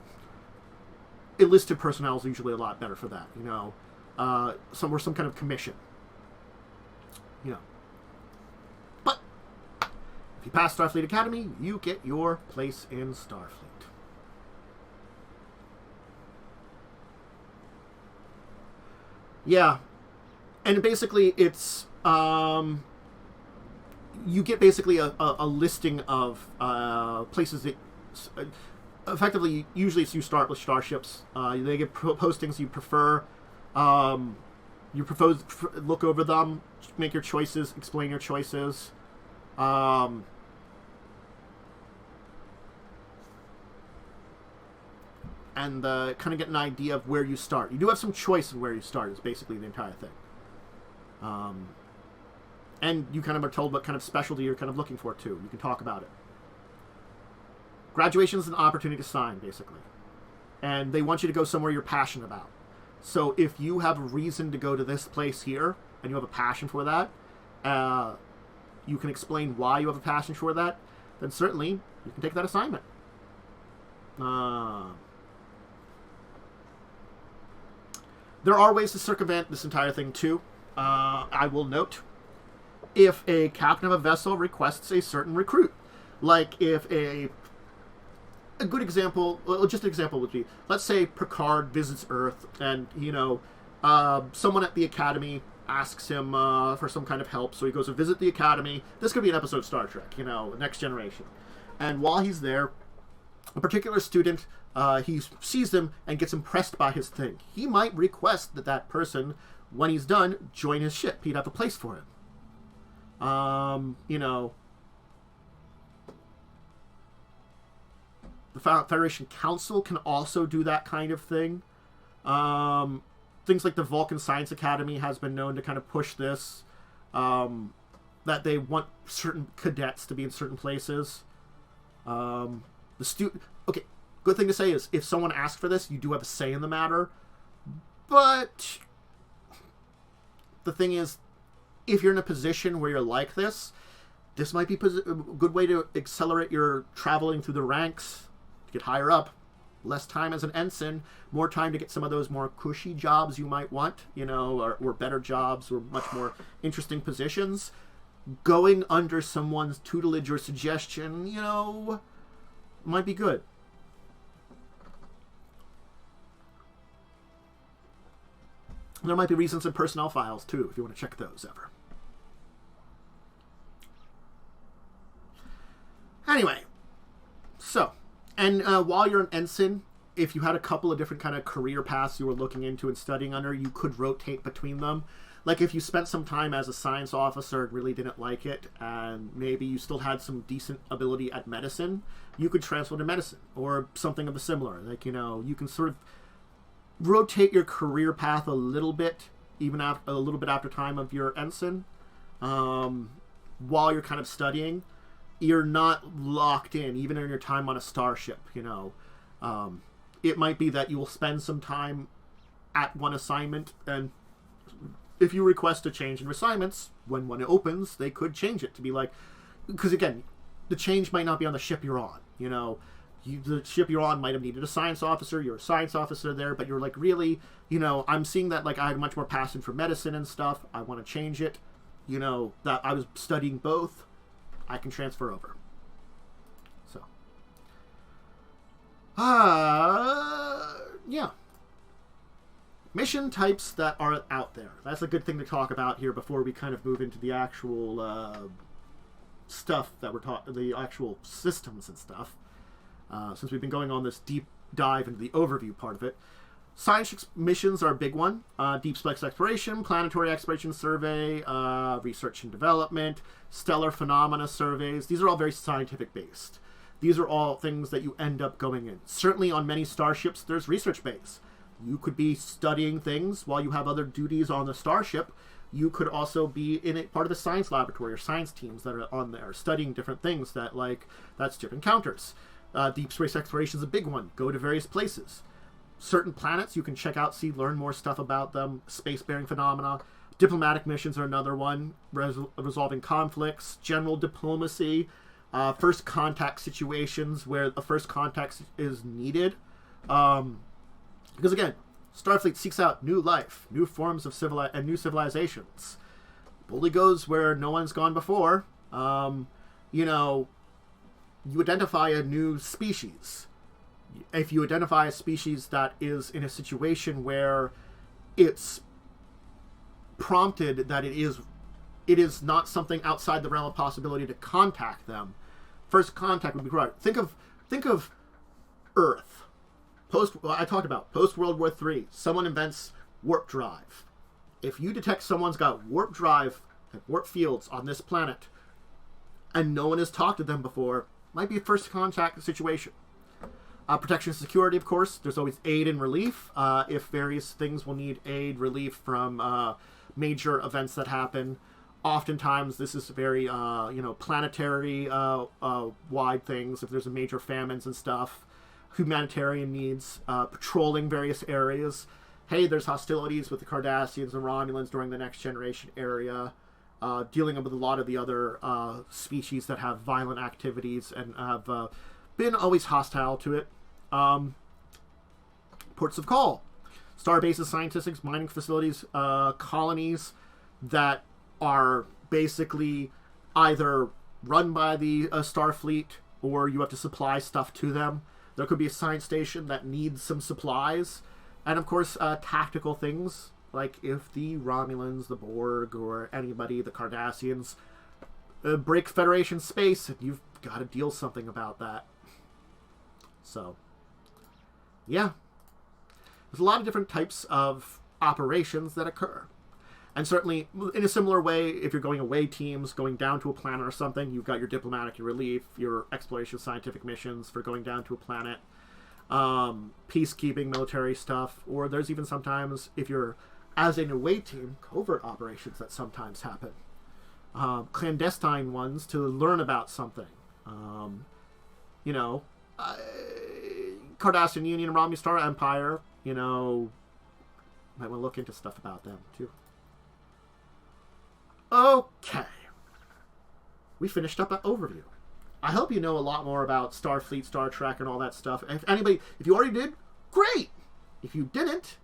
Enlisted personnel is usually a lot better for that, some kind of commission. But if you pass Starfleet Academy, you get your place in Starfleet. Yeah, and basically it's you get basically a listing of places that effectively usually it's you start with starships. They get postings you prefer. You look over them, make your choices, explain your choices. And kind of get an idea of where you start. You do have some choice in where you start, is basically the entire thing. And you kind of are told what kind of specialty you're kind of looking for, too. You can talk about it. Graduation is an opportunity to sign, basically. And they want you to go somewhere you're passionate about. So if you have a reason to go to this place here, and you have a passion for that, you can explain why you have a passion for that, then certainly you can take that assignment. There are ways to circumvent this entire thing, too. I will note, if a captain of a vessel requests a certain recruit, like if a good example, just an example would be, let's say Picard visits Earth, and, someone at the Academy asks him for some kind of help, so he goes to visit the Academy. This could be an episode of Star Trek, Next Generation. And while he's there, a particular student, he sees him and gets impressed by his thing. He might request that person, when he's done, join his ship. He'd have a place for him. The Federation Council can also do that kind of thing. Things like the Vulcan Science Academy has been known to kind of push this, that they want certain cadets to be in certain places. Okay, good thing to say is, if someone asks for this, you do have a say in the matter. But the thing is, if you're in a position where you're like this might be a good way to accelerate your traveling through the ranks, to get higher up. Less time as an ensign, more time to get some of those more cushy jobs you might want, or better jobs, or much more interesting positions. Going under someone's tutelage or suggestion, might be good. There might be reasons in personnel files, too, if you want to check those ever. Anyway, so, and while you're an ensign, if you had a couple of different kind of career paths you were looking into and studying under, you could rotate between them. Like if you spent some time as a science officer and really didn't like it, and maybe you still had some decent ability at medicine, you could transfer to medicine, or something of a similar. Like, you can sort of rotate your career path a little bit, even a little bit after time of your ensign, while you're kind of studying. You're not locked in, even in your time on a starship, It might be that you will spend some time at one assignment, and if you request a change in assignments, when one opens, they could change it to be like, because again, the change might not be on the ship you're on, the ship you're on might have needed a science officer, you're a science officer there, but you're like, really, I'm seeing that, like, I had much more passion for medicine and stuff, I want to change it, that I was studying both, I can transfer over. So. Yeah. mission types that are out there. That's a good thing to talk about here before we kind of move into the actual stuff that we're talking, the actual systems and stuff. Since we've been going on this deep dive into the overview part of it. Science missions are a big one. Deep space exploration, planetary exploration survey, research and development, stellar phenomena surveys. These are all very scientific based. These are all things that you end up going in. Certainly on many starships, there's research base. You could be studying things while you have other duties on the starship. You could also be in a part of the science laboratory or science teams that are on there studying different things that's different encounters. Deep space exploration is a big one. Go to various places. Certain planets you can check out, see, learn more stuff about them. Space-bearing phenomena. Diplomatic missions are another one. Resolving conflicts. General diplomacy. First contact situations where a first contact is needed. Because again, Starfleet seeks out new life, new forms of and new civilizations. Boldly goes where no one's gone before. You identify a new species. If you identify a species that is in a situation where it's prompted that it is not something outside the realm of possibility to contact them, first contact would be right. Think of Earth. I talked about post World War III. Someone invents warp drive. If you detect someone's got warp drive and warp fields on this planet, and no one has talked to them before, might be a first contact situation. Protection and security, of course. There's always aid and relief. If various things will need aid, relief from major events that happen. Oftentimes, this is very, planetary wide things. If there's a major famines and stuff. Humanitarian needs, patrolling various areas. Hey, there's hostilities with the Cardassians and Romulans during the Next Generation area. Dealing with a lot of the other species that have violent activities and have been always hostile to it. Ports of call. Star bases, scientific mining facilities, colonies that are basically either run by the Starfleet or you have to supply stuff to them. There could be a science station that needs some supplies. And, of course, tactical things, like if the Romulans, the Borg, or anybody, the Cardassians, break Federation space, and you've got to deal something about that. So, yeah. There's a lot of different types of operations that occur. And certainly, in a similar way, if you're going away teams, going down to a planet or something, you've got your diplomatic, your relief, your exploration scientific missions for going down to a planet, peacekeeping, military stuff, or there's even sometimes, if you're as an away team, covert operations that sometimes happen. Clandestine ones to learn about something. Cardassian Union, Romulus Star Empire, might want to look into stuff about them, too. Okay. We finished up an overview. I hope you know a lot more about Starfleet, Star Trek, and all that stuff. If you already did, great! If you didn't,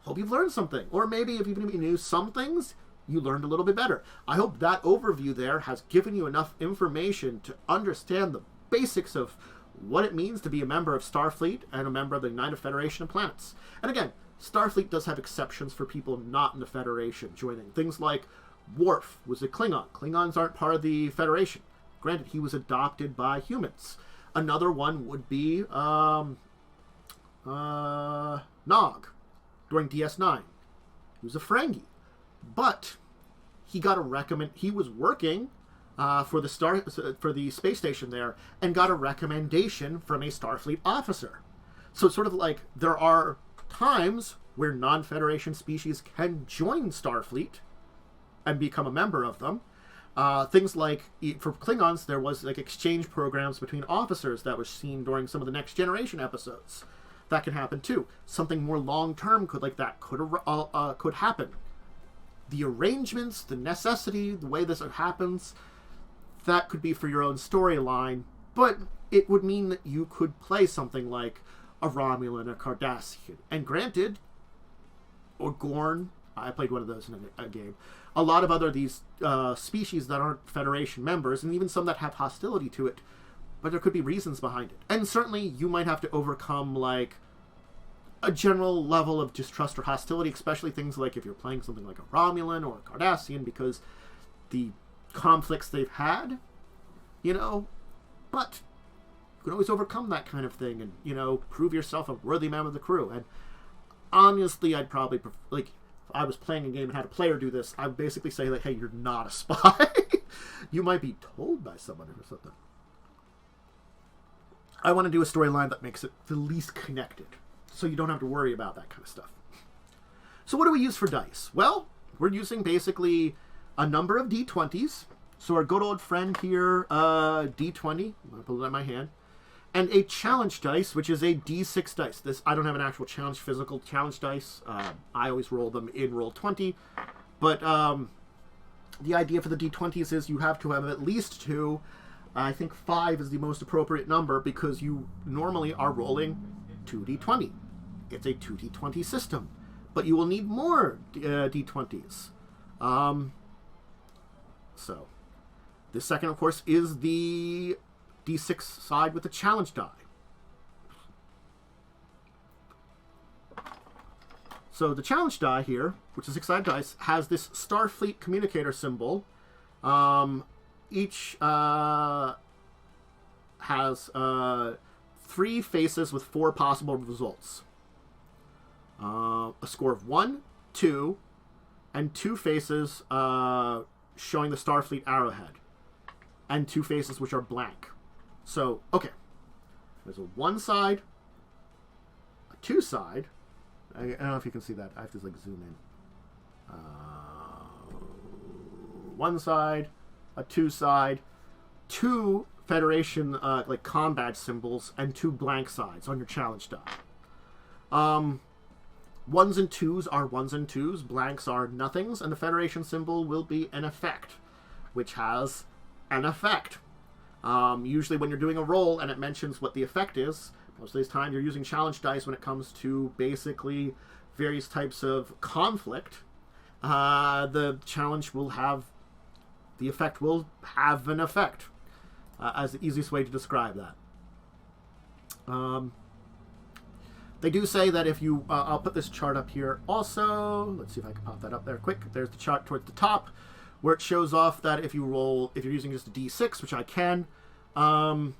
hope you've learned something. Or maybe if you knew some things, you learned a little bit better. I hope that overview there has given you enough information to understand the basics of what it means to be a member of Starfleet and a member of the United Federation of Planets. And again, Starfleet does have exceptions for people not in the Federation joining. Things like Worf was a Klingon. Klingons aren't part of the Federation. Granted, he was adopted by humans. Another one would be Nog during DS9. He was a Ferengi. But he got he was working for the space station there and got a recommendation from a Starfleet officer. So it's sort of like there are times where non-Federation species can join Starfleet and become a member of them. Things like, for Klingons, there was like exchange programs between officers that was seen during some of the Next Generation episodes. That can happen too. Something more long-term could happen. The arrangements, the necessity, the way this happens, that could be for your own storyline, but it would mean that you could play something like a Romulan, a Cardassian. And granted, or Gorn, I played one of those in a game. A lot of other these species that aren't Federation members, and even some that have hostility to it, but there could be reasons behind it. And certainly you might have to overcome, like, a general level of distrust or hostility, especially things like if you're playing something like a Romulan or a Cardassian, because the conflicts they've had, but you can always overcome that kind of thing and, prove yourself a worthy member of the crew. And honestly, I'd probably, if I was playing a game and had a player do this, I would basically say, hey, you're not a spy. You might be told by someone or something. I want to do a storyline that makes it the least connected, so you don't have to worry about that kind of stuff. So what do we use for dice? Well, we're using basically a number of D20s. So our good old friend here, D20, I'm going to pull it out of my hand, and a challenge dice, which is a D6 dice. This, I don't have an actual physical challenge dice. I always roll them in Roll20. But the idea for the D20s is you have to have at least 2. I think 5 is the most appropriate number because you normally are rolling 2D20. It's a 2D20 system. But you will need more D20s. So, the second, of course, is the D6 side with the challenge die. So the challenge die here, which is 6-sided dice, has this Starfleet communicator symbol. Each has 3 faces with 4 possible results. A score of 1, 2, and 2 faces showing the Starfleet arrowhead. And 2 faces which are blank. So, okay. There's a 1 side, a 2 side. I don't know if you can see that. I have to zoom in. 1 side, a 2 side, 2 Federation combat symbols, and 2 blank sides on your challenge die. 1s and 2s are 1s and 2s, blanks are nothings, and the Federation symbol will be an effect, which has an effect. Usually when you're doing a roll and it mentions what the effect is, most of the time you're using challenge dice when it comes to basically various types of conflict. The challenge will have, the effect will have an effect, as the easiest way to describe that. They do say that if you, I'll put this chart up here also. Let's see if I can pop that up there quick. There's the chart towards the top, where it shows off that if you're using just a D6, which I can, 5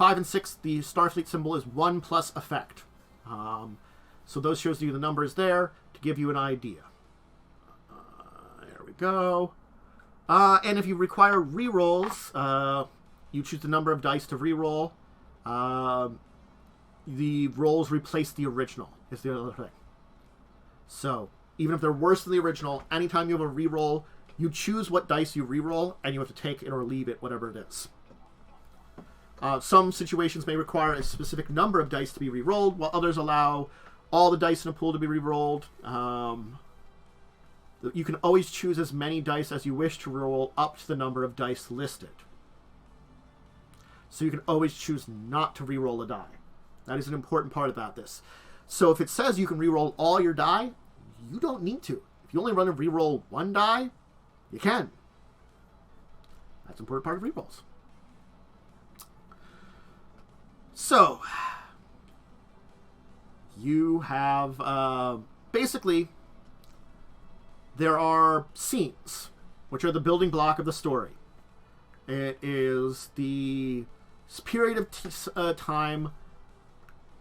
and 6, the Starfleet symbol is 1 plus effect. So those shows you the numbers there to give you an idea. There we go. And if you require rerolls, you choose the number of dice to reroll. The rolls replace the original, is the other thing. So, even if they're worse than the original, anytime you have a reroll, you choose what dice you reroll, and you have to take it or leave it, whatever it is. Some situations may require a specific number of dice to be rerolled, while others allow all the dice in a pool to be rerolled. You can always choose as many dice as you wish to roll up to the number of dice listed. So you can always choose not to reroll a die. That is an important part about this. So if it says you can reroll all your die, you don't need to. If you only run a reroll 1 die, you can. That's an important part of rerolls. So, you have, basically, there are scenes, which are the building block of the story. It is the period of time.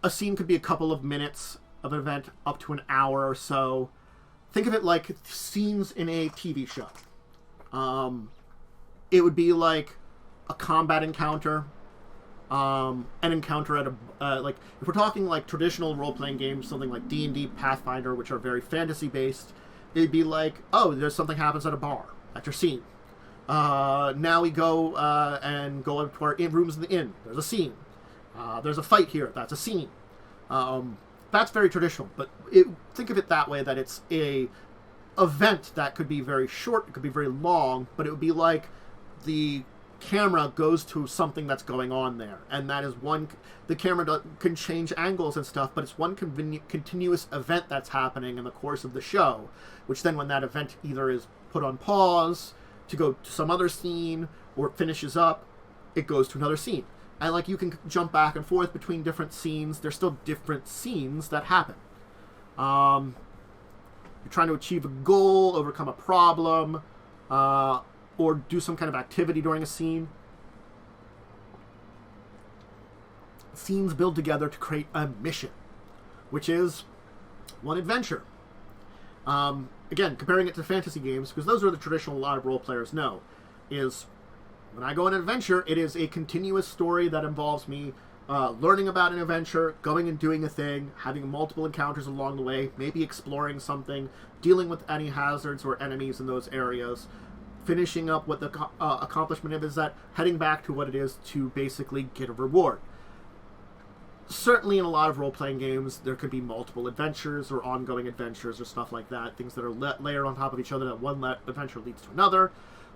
A scene could be a couple of minutes of an event, up to an hour or so. Think of it like scenes in a TV show. It would be like a combat encounter, an encounter at a if we're talking like traditional role-playing games, something like D&D, Pathfinder, which are very fantasy-based, it'd be like, oh, there's something happens at a bar. That's your scene. Now we go and go up to our rooms in the inn. There's a scene. There's a fight here. That's a scene. That's very traditional, but think of it that way, that it's a event that could be very short, it could be very long, but it would be like the camera goes to something that's going on there, and that is the camera can change angles and stuff, but it's one continuous event that's happening in the course of the show, which then when that event either is put on pause to go to some other scene, or it finishes up, it goes to another scene. And, like, you can jump back and forth between different scenes. There's still different scenes that happen. You're trying to achieve a goal, overcome a problem, or do some kind of activity during a scene. Scenes build together to create a mission, which is one adventure. Again, comparing it to fantasy games, because those are the traditional a lot of role players know, is when I go on an adventure, it is a continuous story that involves me learning about an adventure, going and doing a thing, having multiple encounters along the way, maybe exploring something, dealing with any hazards or enemies in those areas, finishing up what the accomplishment is, that heading back to what it is to basically get a reward. Certainly in a lot of role-playing games, there could be multiple adventures or ongoing adventures or stuff like that, things that are layered on top of each other, that one adventure leads to another.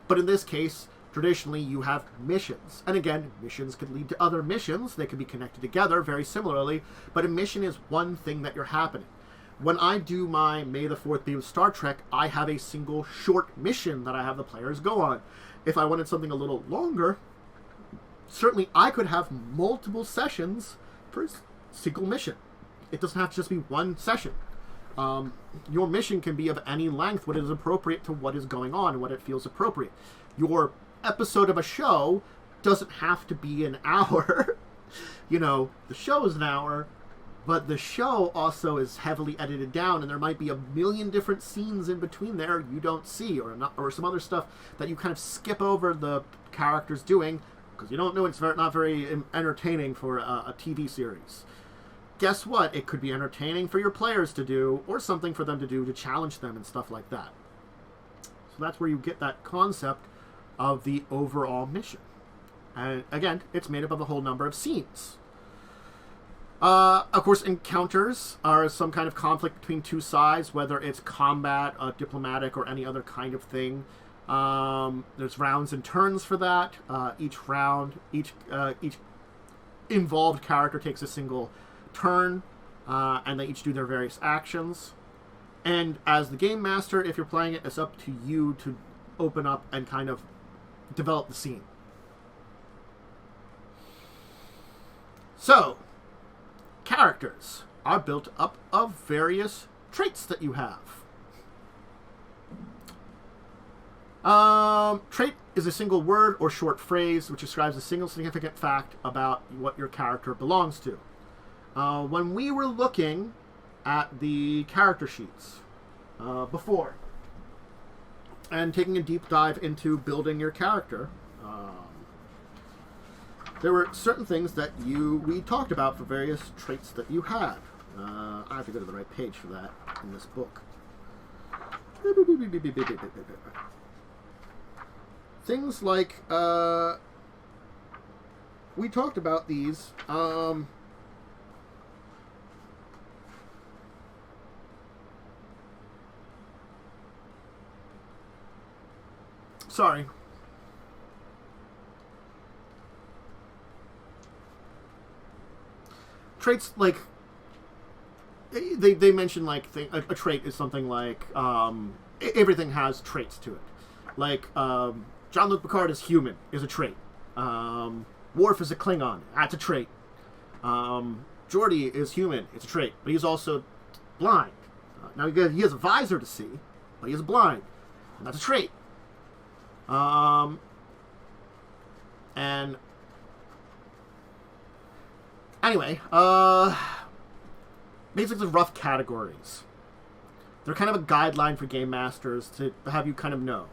But in this case, traditionally, you have missions. And again, missions could lead to other missions. They could be connected together very similarly, but a mission is one thing that you're happening. When I do my May the 4th Be with Star Trek, I have a single short mission that I have the players go on. If I wanted something a little longer, certainly I could have multiple sessions per single mission. It doesn't have to just be one session. Your mission can be of any length, what is appropriate to what is going on and what it feels appropriate. Your episode of a show doesn't have to be an hour. The show is an hour, but the show also is heavily edited down, and there might be a million different scenes in between there you don't see, or some other stuff that you kind of skip over the characters doing, because you don't know it's not very entertaining for a TV series. Guess what? It could be entertaining for your players to do, or something for them to do to challenge them and stuff like that. So that's where you get that concept of the overall mission. And again, it's made up of a whole number of scenes. Of course, encounters are some kind of conflict between two sides, whether it's combat, diplomatic, or any other kind of thing. There's rounds and turns for that. Each involved character takes a single turn, and they each do their various actions. And as the game master, if you're playing it, it's up to you to open up and kind of develop the scene. So, characters are built up of various traits that you have. Trait is a single word or short phrase which describes a single significant fact about what your character belongs to. When we were looking at the character sheets before and taking a deep dive into building your character, there were certain things that we talked about for various traits that you had. I have to go to the right page for that in this book. Things like, we talked about these, sorry. Traits, like, they mention, like, a trait is something like, everything has traits to it. Like, Jean-Luc Picard is human, is a trait. Worf is a Klingon, that's a trait. Geordi is human, it's a trait, but he's also blind. Now he has a visor to see, but he is blind, and that's a trait. And anyway, basically rough categories. They're kind of a guideline for game masters to have you kind of know.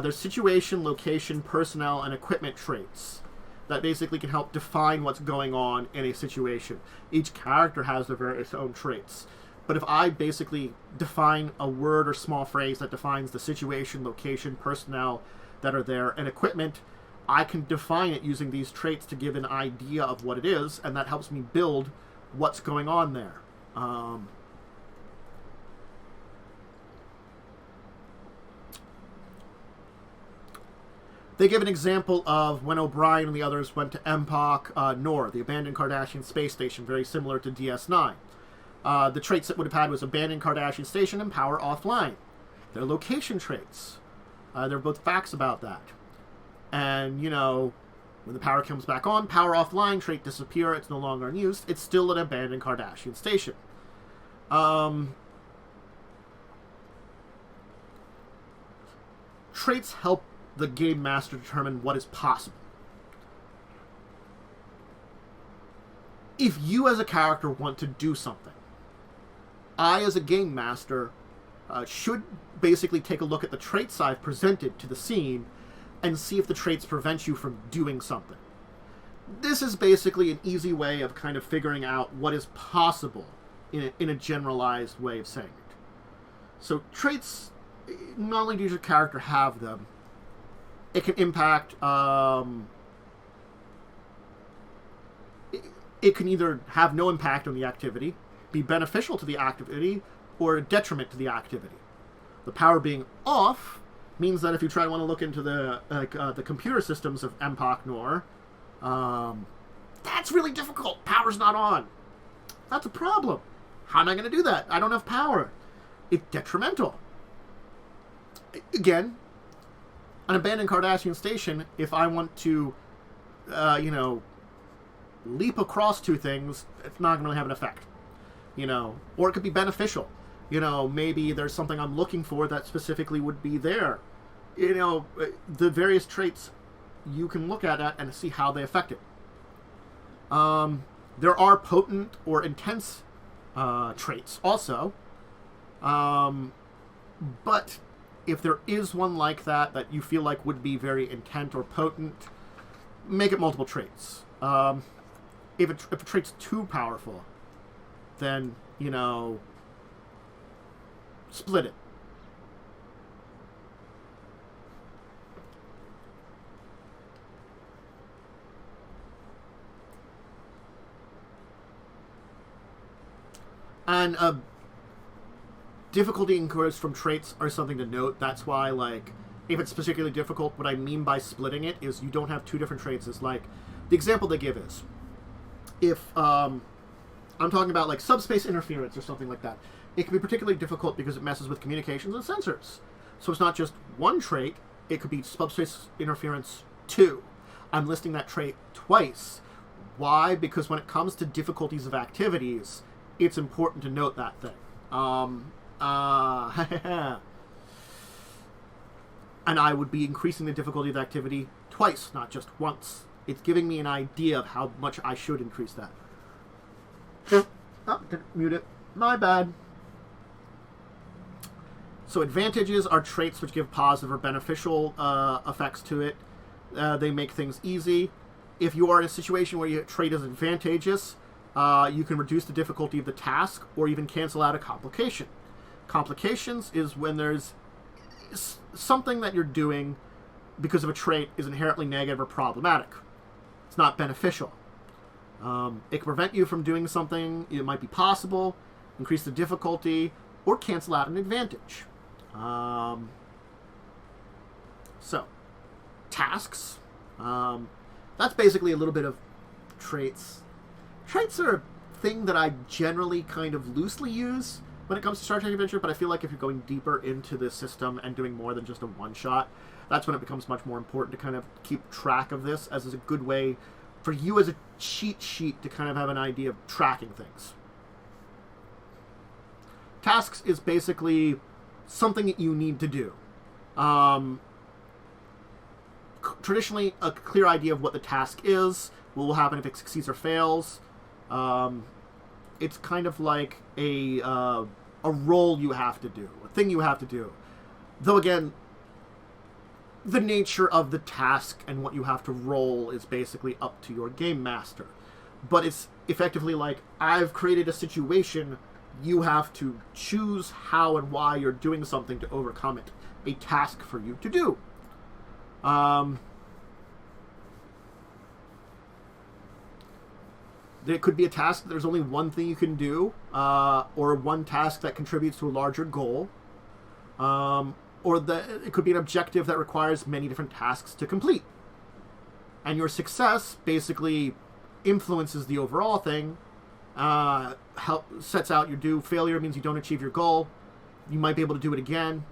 There's situation, location, personnel, and equipment traits that basically can help define what's going on in a situation. Each character has their various own traits. But if I basically define a word or small phrase that defines the situation, location, personnel that are there, and equipment, I can define it using these traits to give an idea of what it is, and that helps me build what's going on there. They give an example of when O'Brien and the others went to MPOC Nor, the abandoned Cardassian space station, very similar to DS9. The traits it would have had was abandoned Cardassian station and power offline. They're location traits. There are both facts about that. And, When the power comes back on, power offline, trait disappear, it's no longer in use. It's still an abandoned Cardassian station. Traits help the game master determine what is possible. If you as a character want to do something, I as a game master should basically take a look at the traits I've presented to the scene and see if the traits prevent you from doing something. This is basically an easy way of kind of figuring out what is possible in a generalized way of saying it. So traits, not only does your character have them, it can impact, it can either have no impact on the activity, be beneficial to the activity, or a detriment to the activity. The power being off means that if you try to want to look into the computer systems of Empok Nor, that's really difficult. Power's not on. That's a problem. How am I going to do that? I don't have power. It's detrimental. Again, an abandoned Cardassian station, if I want to, leap across two things, it's not going to really have an effect. Or it could be beneficial. Maybe there's something I'm looking for that specifically would be there. The various traits you can look at and see how they affect it. There are potent or intense traits also. But if there is one like that you feel like would be very intent or potent, make it multiple traits. If a trait's too powerful, then, split it. And difficulty incurs from traits are something to note. That's why, if it's particularly difficult, what I mean by splitting it is you don't have two different traits. It's the example they give is, if I'm talking about subspace interference or something like that, it can be particularly difficult because it messes with communications and sensors. So it's not just one trait, it could be subspace interference 2. I'm listing that trait twice. Why? Because when it comes to difficulties of activities, it's important to note that thing. And I would be increasing the difficulty of the activity twice, not just once. It's giving me an idea of how much I should increase that. Oh, didn't mute it. My bad. So advantages are traits which give positive or beneficial effects to it. They make things easy. If you are in a situation where your trait is advantageous, you can reduce the difficulty of the task or even cancel out a complication. Complications is when there's something that you're doing because of a trait is inherently negative or problematic. It's not beneficial. It can prevent you from doing something. It might be possible, increase the difficulty, or cancel out an advantage. So, tasks. That's basically a little bit of traits. Traits are a thing that I generally kind of loosely use when it comes to Star Trek Adventure, but I feel like if you're going deeper into the system and doing more than just a one-shot, that's when it becomes much more important to kind of keep track of this, as is a good way for you as a cheat sheet to kind of have an idea of tracking things. Tasks is basically something that you need to do. Traditionally, a clear idea of what the task is, what will happen if it succeeds or fails. It's kind of like a role you have to do, a thing you have to do. Though again, the nature of the task and what you have to roll is basically up to your game master. But it's effectively like, I've created a situation, you have to choose how and why you're doing something to overcome it. A task for you to do. There could be a task that there's only one thing you can do, or one task that contributes to a larger goal, or it could be an objective that requires many different tasks to complete. And your success basically influences the overall thing, sets out your due. Failure means you don't achieve your goal. You might be able to do it again.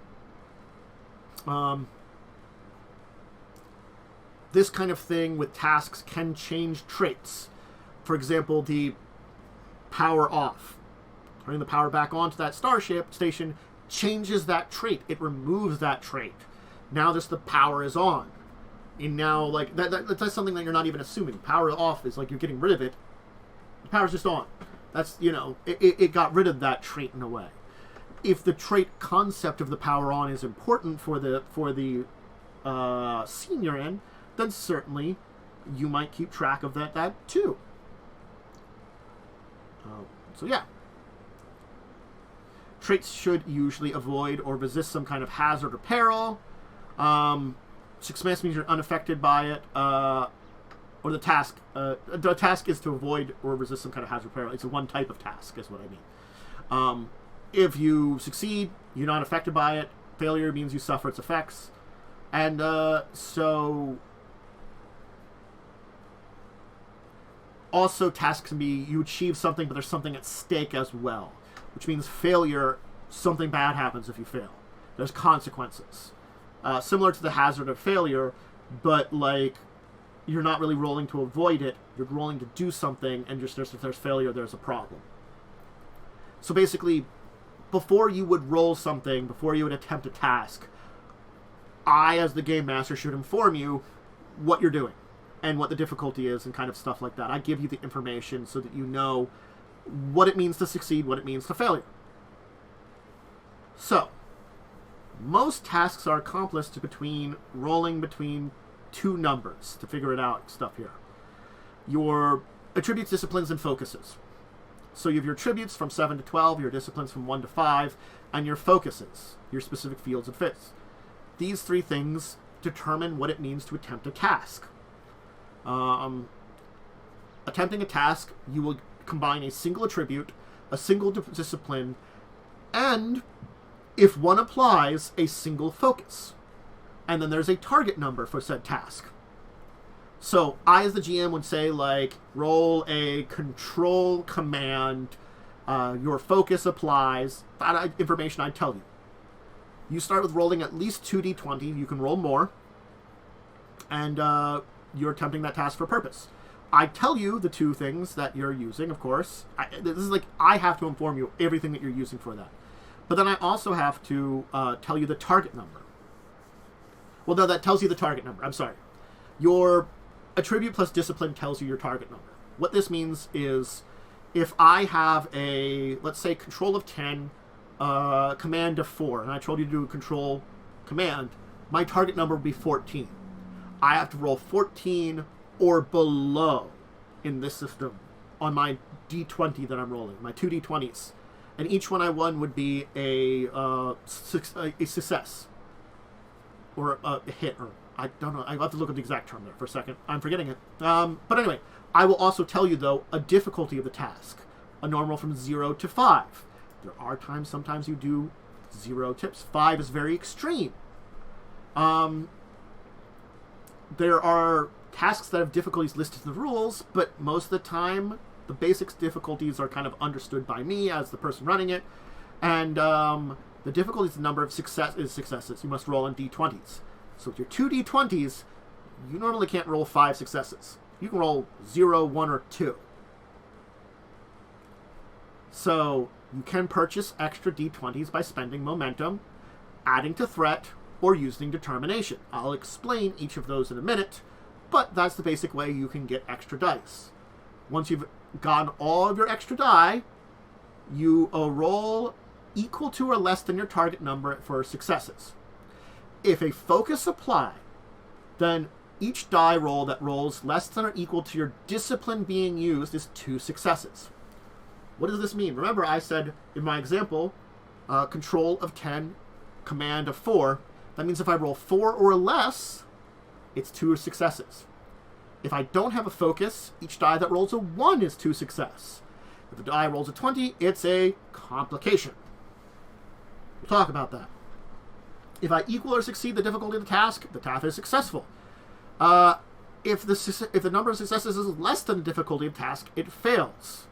this kind of thing with tasks can change traits. For example, the power off. Turning the power back on to that starship station changes that trait. It removes that trait. Now just the power is on. And now, like, that's something that you're not even assuming. Power off is like you're getting rid of it. The power's just on. That's, you know, it got rid of that trait in a way. If the trait concept of the power on is important for the scene you're in, then certainly you might keep track of that too. So yeah. Traits should usually avoid or resist some kind of hazard or peril. Success means you're unaffected by it. Or the task is to avoid or resist some kind of hazard or peril. It's one type of task, is what I mean. If you succeed, you're not affected by it. Failure means you suffer its effects. And so... Also, tasks can be you achieve something, but there's something at stake as well. Which means failure, something bad happens if you fail. There's consequences. Similar to the hazard of failure, but like you're not really rolling to avoid it. You're rolling to do something, and just if there's failure, there's a problem. So basically, before you would roll something, before you would attempt a task, I, as the game master, should inform you what you're doing and what the difficulty is and kind of stuff like that. I give you the information so that you know what it means to succeed, what it means to failure. So, most tasks are accomplished rolling between two numbers to figure it out stuff here. Your attributes, disciplines, and focuses. So you have your attributes from 7 to 12, your disciplines from 1 to 5, and your focuses, your specific fields and fits. These three things determine what it means to attempt a task. Attempting a task, you will combine a single attribute, a single discipline, and, if one applies, a single focus. And then there's a target number for said task. So I, as the GM, would say, like, roll a control command, your focus applies, that information I tell you. You start with rolling at least 2d20, you can roll more, and you're attempting that task for purpose. I tell you the two things that you're using, of course. This is like, I have to inform you everything that you're using for that. But then I also have to tell you the target number. Well, no, that tells you the target number. I'm sorry. Your attribute plus discipline tells you your target number. What this means is, if I have a, let's say, control of 10, command of 4, and I told you to do a control command, my target number would be 14. I have to roll 14 or below in this system on my d20 that I'm rolling, my 2 d20s. And each one I won would be a success. Or a hit, or I don't know. I have to look at the exact term there for a second. I'm forgetting it. But anyway, I will also tell you, though, a difficulty of the task. A normal from 0 to 5. There are times, sometimes you do 0 tips. 5 is very extreme. There are tasks that have difficulties listed in the rules, but most of the time, the basic difficulties are kind of understood by me as the person running it. And the difficulty is the number of successes. You must roll on d20s. So with your 2 d20s, you normally can't roll 5 successes. You can roll 0, 1, or 2. So you can purchase extra d20s by spending momentum, adding to threat, or using determination. I'll explain each of those in a minute, but that's the basic way you can get extra dice. Once you've gotten all of your extra die, you roll equal to or less than your target number for successes. If a focus applied, then each die roll that rolls less than or equal to your discipline being used is 2 successes. What does this mean? Remember, I said in my example, control of 10, command of 4. That means if I roll 4 or less, it's 2 successes. If I don't have a focus, each die that rolls a 1 is 2 success. If the die rolls a 20, it's a complication. We'll talk about that. If I equal or succeed the difficulty of the task is successful. If the number of successes is less than the difficulty of the task, it fails.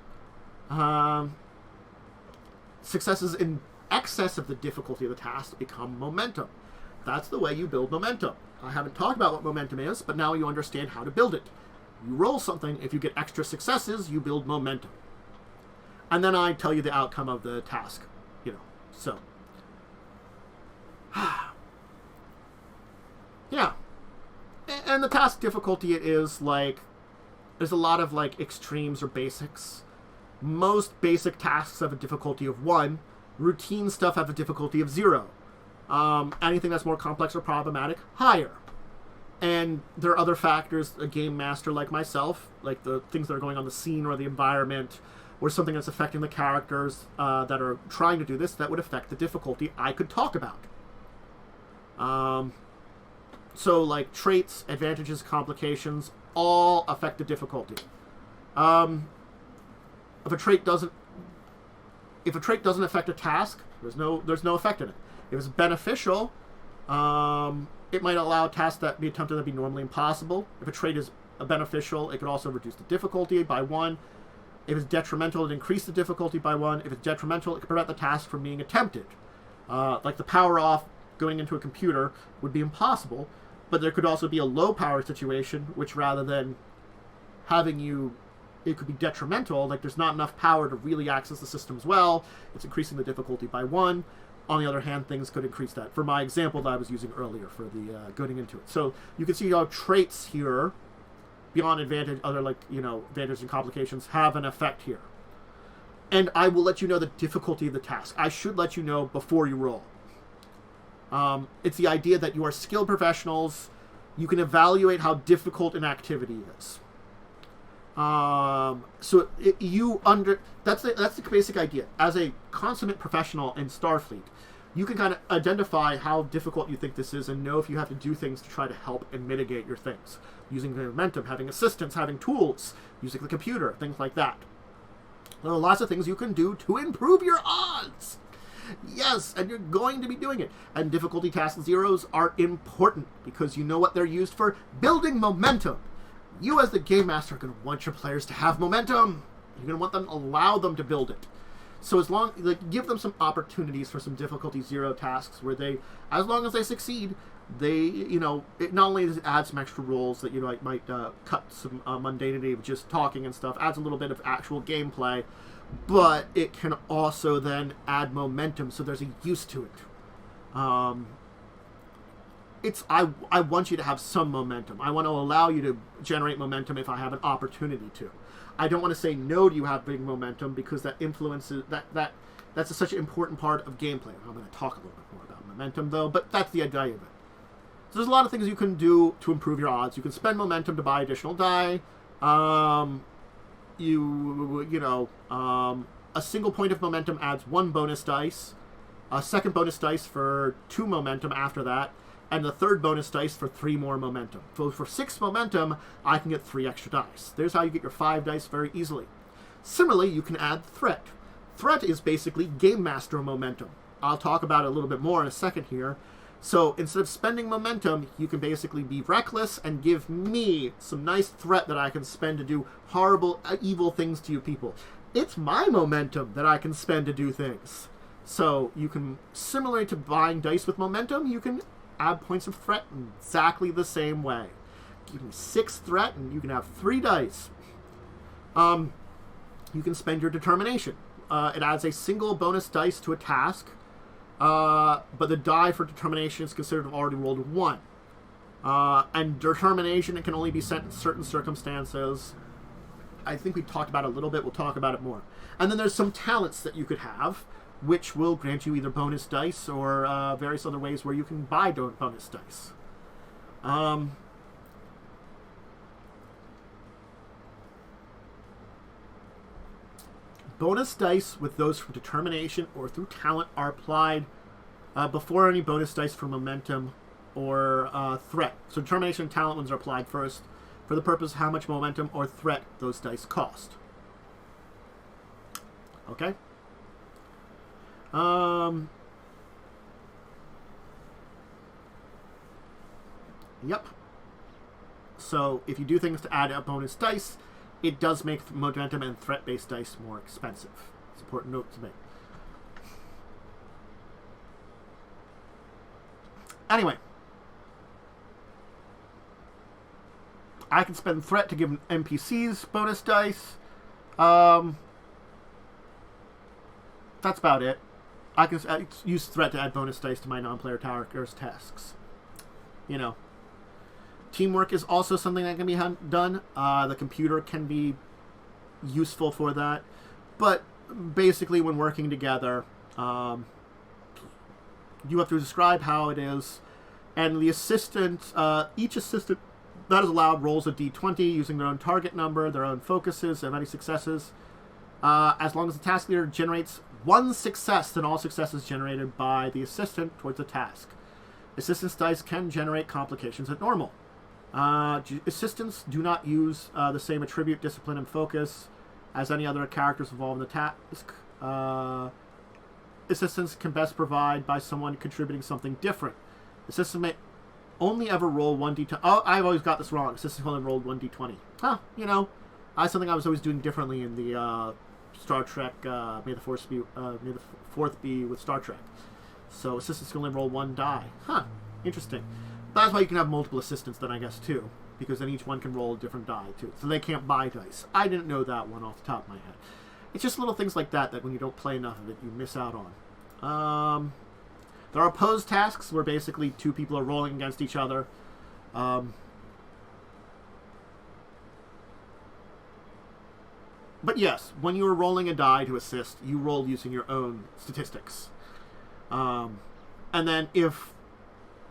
Successes in excess of the difficulty of the task become momentum. That's the way you build momentum. I haven't talked about what momentum is, but now you understand how to build it. You roll something, if you get extra successes, you build momentum. And then I tell you the outcome of the task, so. Yeah. And the task difficulty is, there's a lot of, extremes or basics. Most basic tasks have a difficulty of 1. Routine stuff have a difficulty of 0. Anything that's more complex or problematic, higher. And there are other factors, a game master like myself, like the things that are going on the scene or the environment, or something that's affecting the characters that are trying to do this, that would affect the difficulty I could talk about. So, traits, advantages, complications, all affect the difficulty. If a trait doesn't affect a task, there's no effect in it. If it's beneficial, it might allow a task that be attempted to be normally impossible. If a trait is beneficial, it could also reduce the difficulty by 1. If it's detrimental, it increases the difficulty by 1. If it's detrimental, it could prevent the task from being attempted. Like the power off going into a computer would be impossible, but there could also be a low power situation, which rather than having it could be detrimental, there's not enough power to really access the systems well, it's increasing the difficulty by 1. On the other hand, things could increase that. For my example that I was using earlier for the going into it. So you can see how traits here, beyond advantage, other advantages and complications, have an effect here. And I will let you know the difficulty of the task. I should let you know before you roll. It's the idea that you are skilled professionals. You can evaluate how difficult an activity is. That's the basic idea. As a consummate professional in Starfleet, you can kind of identify how difficult you think this is and know if you have to do things to try to help and mitigate your things. Using momentum, having assistance, having tools, using the computer, things like that. There are lots of things you can do to improve your odds. Yes, and you're going to be doing it. And difficulty task zeros are important because you know what they're used for? Building momentum. You as the game master are going to want your players to have momentum. You're going to want them to allow them to build it. So give them some opportunities for some difficulty 0 tasks where as long as they succeed, it not only does it add some extra rolls that might cut some mundanity of just talking and stuff, adds a little bit of actual gameplay, but it can also then add momentum, so there's a use to it. I want you to have some momentum. I want to allow you to generate momentum if I have an opportunity to. I don't want to say no to you having momentum because that influences that's such an important part of gameplay. I'm going to talk a little bit more about momentum though, but that's the idea of it. So there's a lot of things you can do to improve your odds. You can spend momentum to buy additional die. A single point of momentum adds 1 bonus dice. A second bonus dice for 2 momentum after that. And the third bonus dice for 3 more momentum. So for 6 momentum, I can get 3 extra dice. There's how you get your 5 dice very easily. Similarly, you can add threat. Threat is basically game master momentum. I'll talk about it a little bit more in a second here. So instead of spending momentum, you can basically be reckless and give me some nice threat that I can spend to do horrible, evil things to you people. It's my momentum that I can spend to do things. So you can, similarly to buying dice with momentum, you can add points of threat in exactly the same way. Give me 6 threat and you can have 3 dice. You can spend your determination. It adds a single bonus dice to a task, but the die for determination is considered already rolled 1. And determination, it can only be sent in certain circumstances. I think we talked about it a little bit. We'll talk about it more. And then there's some talents that you could have, which will grant you either bonus dice or various other ways where you can buy bonus dice. Bonus dice with those from determination or through talent are applied before any bonus dice for momentum or threat. So determination and talent ones are applied first for the purpose of how much momentum or threat those dice cost. Okay? Yep. So if you do things to add a bonus dice, it does make momentum and threat-based dice more expensive. It's an important note to make. Anyway. I can spend threat to give NPCs bonus dice. That's about it. I can use threat to add bonus dice to my non-player characters' tasks. You know. Teamwork is also something that can be done. The computer can be useful for that. But basically, when working together, you have to describe how it is. And the assistant, each assistant that is allowed rolls a d20 using their own target number, their own focuses, and any successes. As long as the task leader generates one success, then all successes generated by the assistant towards the task. Assistant's dice can generate complications at normal. Assistants do not use the same attribute, discipline, and focus as any other characters involved in the task. Assistants can best provide by someone contributing something different. Assistants may only ever roll 1d20. Oh, I've always got this wrong. Assistants only rolled 1d20. Huh, you know, that's something I was always doing differently in the Star Trek. May the Fourth be with Star Trek. So assistants can only roll one die. Huh, interesting. That's why you can have multiple assistants then, I guess, too. Because then each one can roll a different die, too. So they can't buy dice. I didn't know that one off the top of my head. It's just little things like that when you don't play enough of it, you miss out on. There are opposed tasks where basically two people are rolling against each other. But yes, when you are rolling a die to assist, you roll using your own statistics. And then if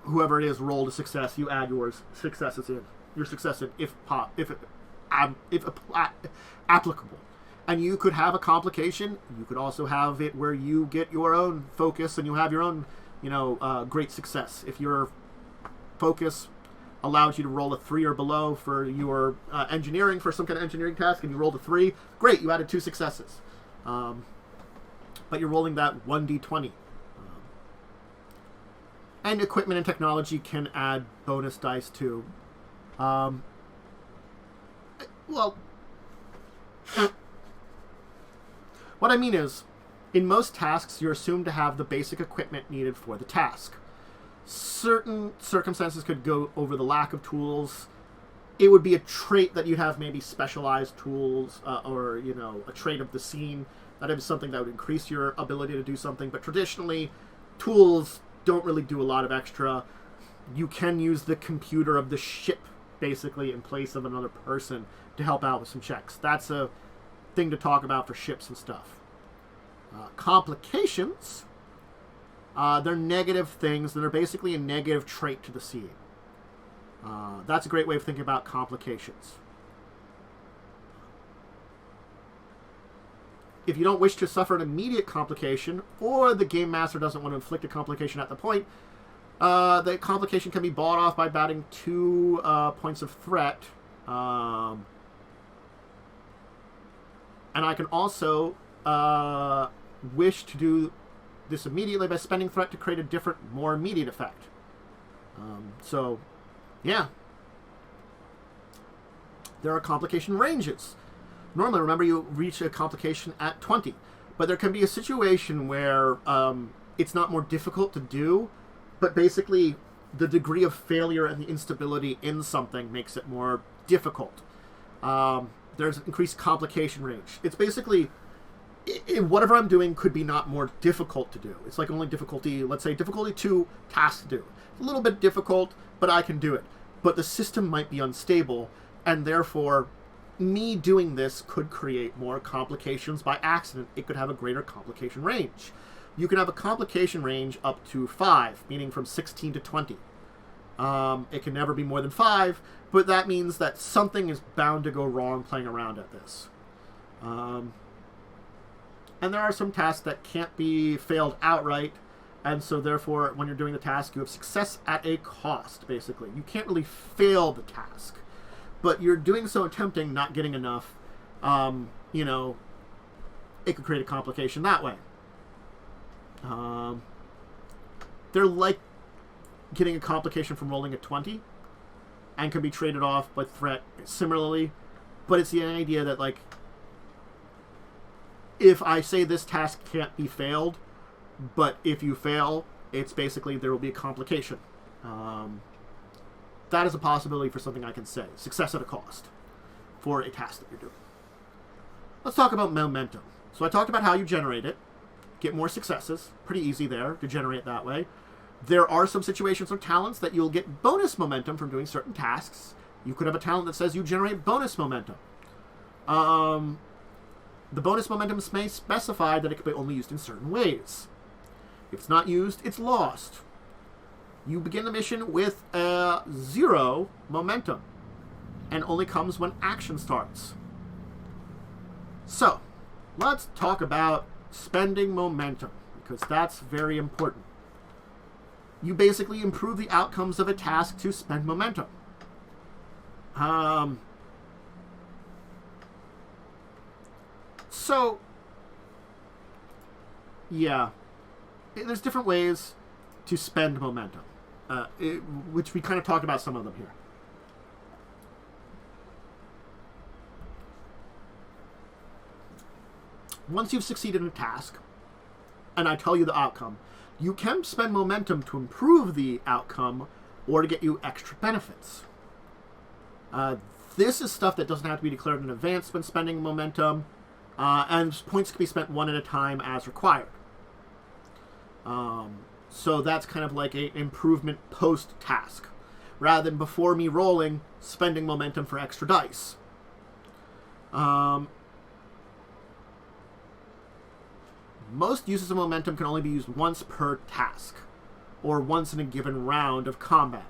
whoever it is rolled a success, you add your successes in. Your success in if applicable. And you could have a complication. You could also have it where you get your own focus and you have your own, great success. If your focus allows you to roll a 3 or below for your engineering, for some kind of engineering task, and you rolled a 3, great, you added 2 successes. But you're rolling that 1d20. And equipment and technology can add bonus dice too. What I mean is, in most tasks, you're assumed to have the basic equipment needed for the task. Certain circumstances could go over the lack of tools. It would be a trait that you'd have maybe specialized tools, or, a trait of the scene. That is something that would increase your ability to do something. But traditionally, tools don't really do a lot of extra. You can use the computer of the ship, basically, in place of another person to help out with some checks. That's a thing to talk about for ships and stuff. Complications, they're negative things that are basically a negative trait to the scene. That's a great way of thinking about complications. If you don't wish to suffer an immediate complication, or the game master doesn't want to inflict a complication at the point, the complication can be bought off by batting 2 points of threat. And I can also wish to do this immediately by spending threat to create a different, more immediate effect. Yeah. There are complication ranges. Normally, remember, you reach a complication at 20. But there can be a situation where it's not more difficult to do, but basically the degree of failure and the instability in something makes it more difficult. There's an increased complication range. It's basically, whatever I'm doing could be not more difficult to do. It's like only difficulty, let's say difficulty 2 task to do. It's a little bit difficult, but I can do it. But the system might be unstable, and therefore me doing this could create more complications by accident. It could have a greater complication range. You can have a complication range up to 5, meaning from 16 to 20. It can never be more than 5, but that means that something is bound to go wrong playing around at this. And there are some tasks that can't be failed outright, and so therefore when you're doing the task, you have success at a cost, basically. You can't really fail the task, but you're doing so attempting, not getting enough, it could create a complication that way. They're like getting a complication from rolling a 20 and can be traded off by threat similarly, but it's the idea that, like, if I say this task can't be failed, but if you fail, it's basically there will be a complication. That is a possibility for something I can say. Success at a cost for a task that you're doing. Let's talk about momentum. So I talked about how you generate it. Get more successes. Pretty easy there to generate that way. There are some situations or talents that you'll get bonus momentum from doing certain tasks. You could have a talent that says you generate bonus momentum. The bonus momentum may specify that it can be only used in certain ways. If it's not used, it's lost. You begin the mission with 0 momentum, and only comes when action starts. So, let's talk about spending momentum, because that's very important. You basically improve the outcomes of a task to spend momentum. So, yeah, there's different ways to spend momentum, which we kind of talked about some of them here. Once you've succeeded in a task, and I tell you the outcome, you can spend momentum to improve the outcome or to get you extra benefits. This is stuff that doesn't have to be declared in advance when spending momentum, and points can be spent one at a time as required. So that's kind of like an improvement post-task, rather than before me rolling, spending momentum for extra dice. Most uses of momentum can only be used once per task, or once in a given round of combat.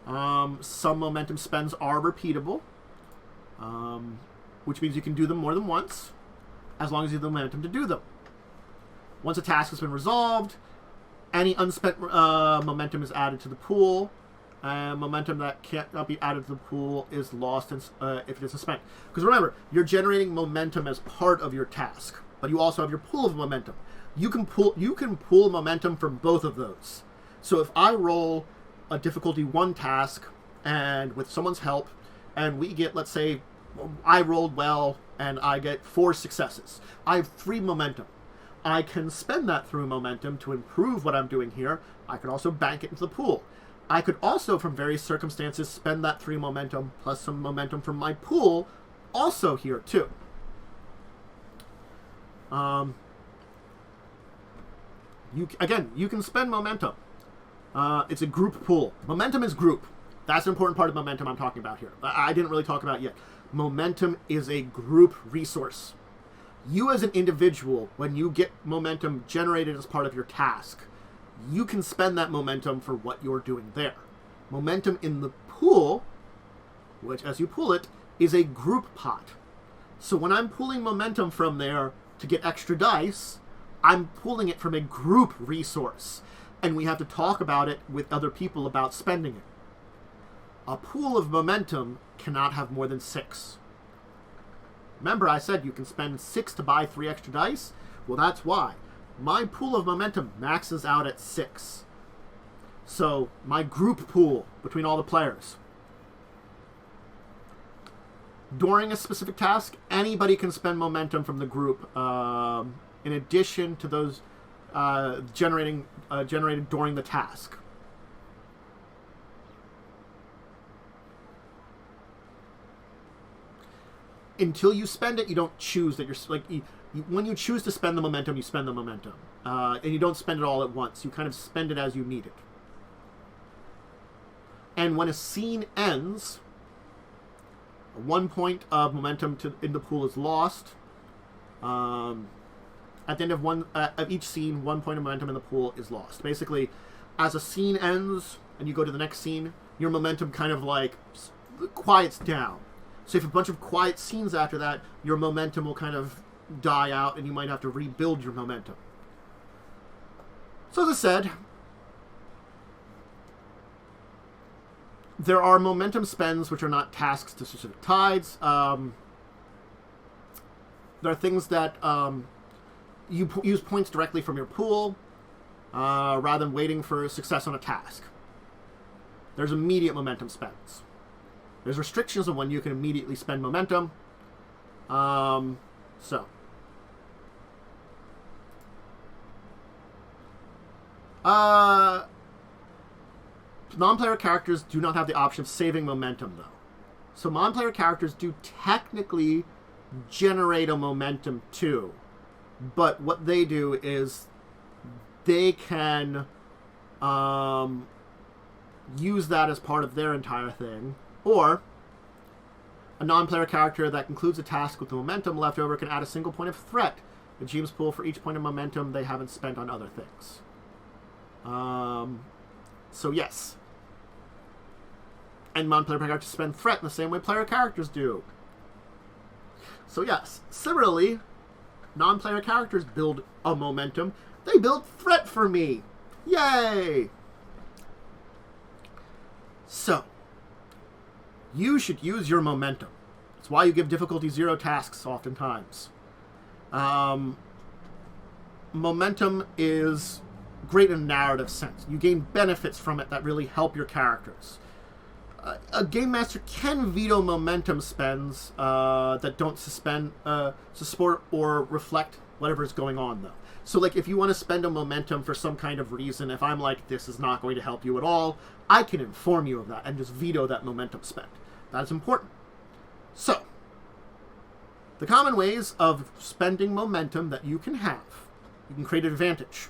Some momentum spends are repeatable, which means you can do them more than once, as long as you have the momentum to do them. Once a task has been resolved, any unspent momentum is added to the pool, and momentum that cannot be added to the pool is lost if it isn't spent. Because remember, you're generating momentum as part of your task, but you also have your pool of momentum. You can pull momentum from both of those. So if I roll a difficulty 1 task, and with someone's help, and we get, let's say, I rolled well, and I get 4 successes. I have 3 momentum. I can spend that through momentum to improve what I'm doing here. I could also bank it into the pool. I could also, from various circumstances, spend that 3 momentum plus some momentum from my pool also here too. You can spend momentum. It's a group pool. Momentum is group. That's an important part of momentum I'm talking about here. I didn't really talk about it yet. Momentum is a group resource. You as an individual, when you get momentum generated as part of your task, you can spend that momentum for what you're doing there. Momentum in the pool, which as you pull it, is a group pot. So when I'm pulling momentum from there to get extra dice, I'm pulling it from a group resource. And we have to talk about it with other people about spending it. A pool of momentum cannot have more than 6. Remember I said you can spend 6 to buy 3 extra dice? Well, that's why. My pool of momentum maxes out at 6. So, my group pool between all the players. During a specific task, anybody can spend momentum from the group, in addition to those generated during the task. Until you spend it, you don't choose that when you choose to spend the momentum, you spend the momentum. And you don't spend it all at once. You kind of spend it as you need it. And when a scene ends, 1 point of momentum in the pool is lost. At the end of each scene, 1 point of momentum in the pool is lost. Basically, as a scene ends and you go to the next scene, your momentum kind of like quiets down. So if you have a bunch of quiet scenes after that, your momentum will kind of die out and you might have to rebuild your momentum. So as I said, there are momentum spends which are not tasks to specific tides. There are things that you use points directly from your pool rather than waiting for success on a task. There's immediate momentum spends. There's restrictions on when you can immediately spend momentum. Non-player characters do not have the option of saving momentum, though. So non-player characters do technically generate a momentum, too. But what they do is they can use that as part of their entire thing. Or a non-player character that concludes a task with the momentum left over can add a single point of threat to the GM's pool for each point of momentum they haven't spent on other things. So yes. And non-player characters spend threat in the same way player characters do. So yes, similarly, non-player characters build a momentum. They build threat for me. Yay! So, you should use your momentum. That's why you give difficulty 0 tasks oftentimes. Momentum is great in a narrative sense. You gain benefits from it that really help your characters. A game master can veto momentum spends that don't support or reflect whatever is going on, though. So, like, if you want to spend a momentum for some kind of reason, if I'm like, this is not going to help you at all, I can inform you of that and just veto that momentum spend. That's important. So, the common ways of spending momentum that you can have. You can create an advantage.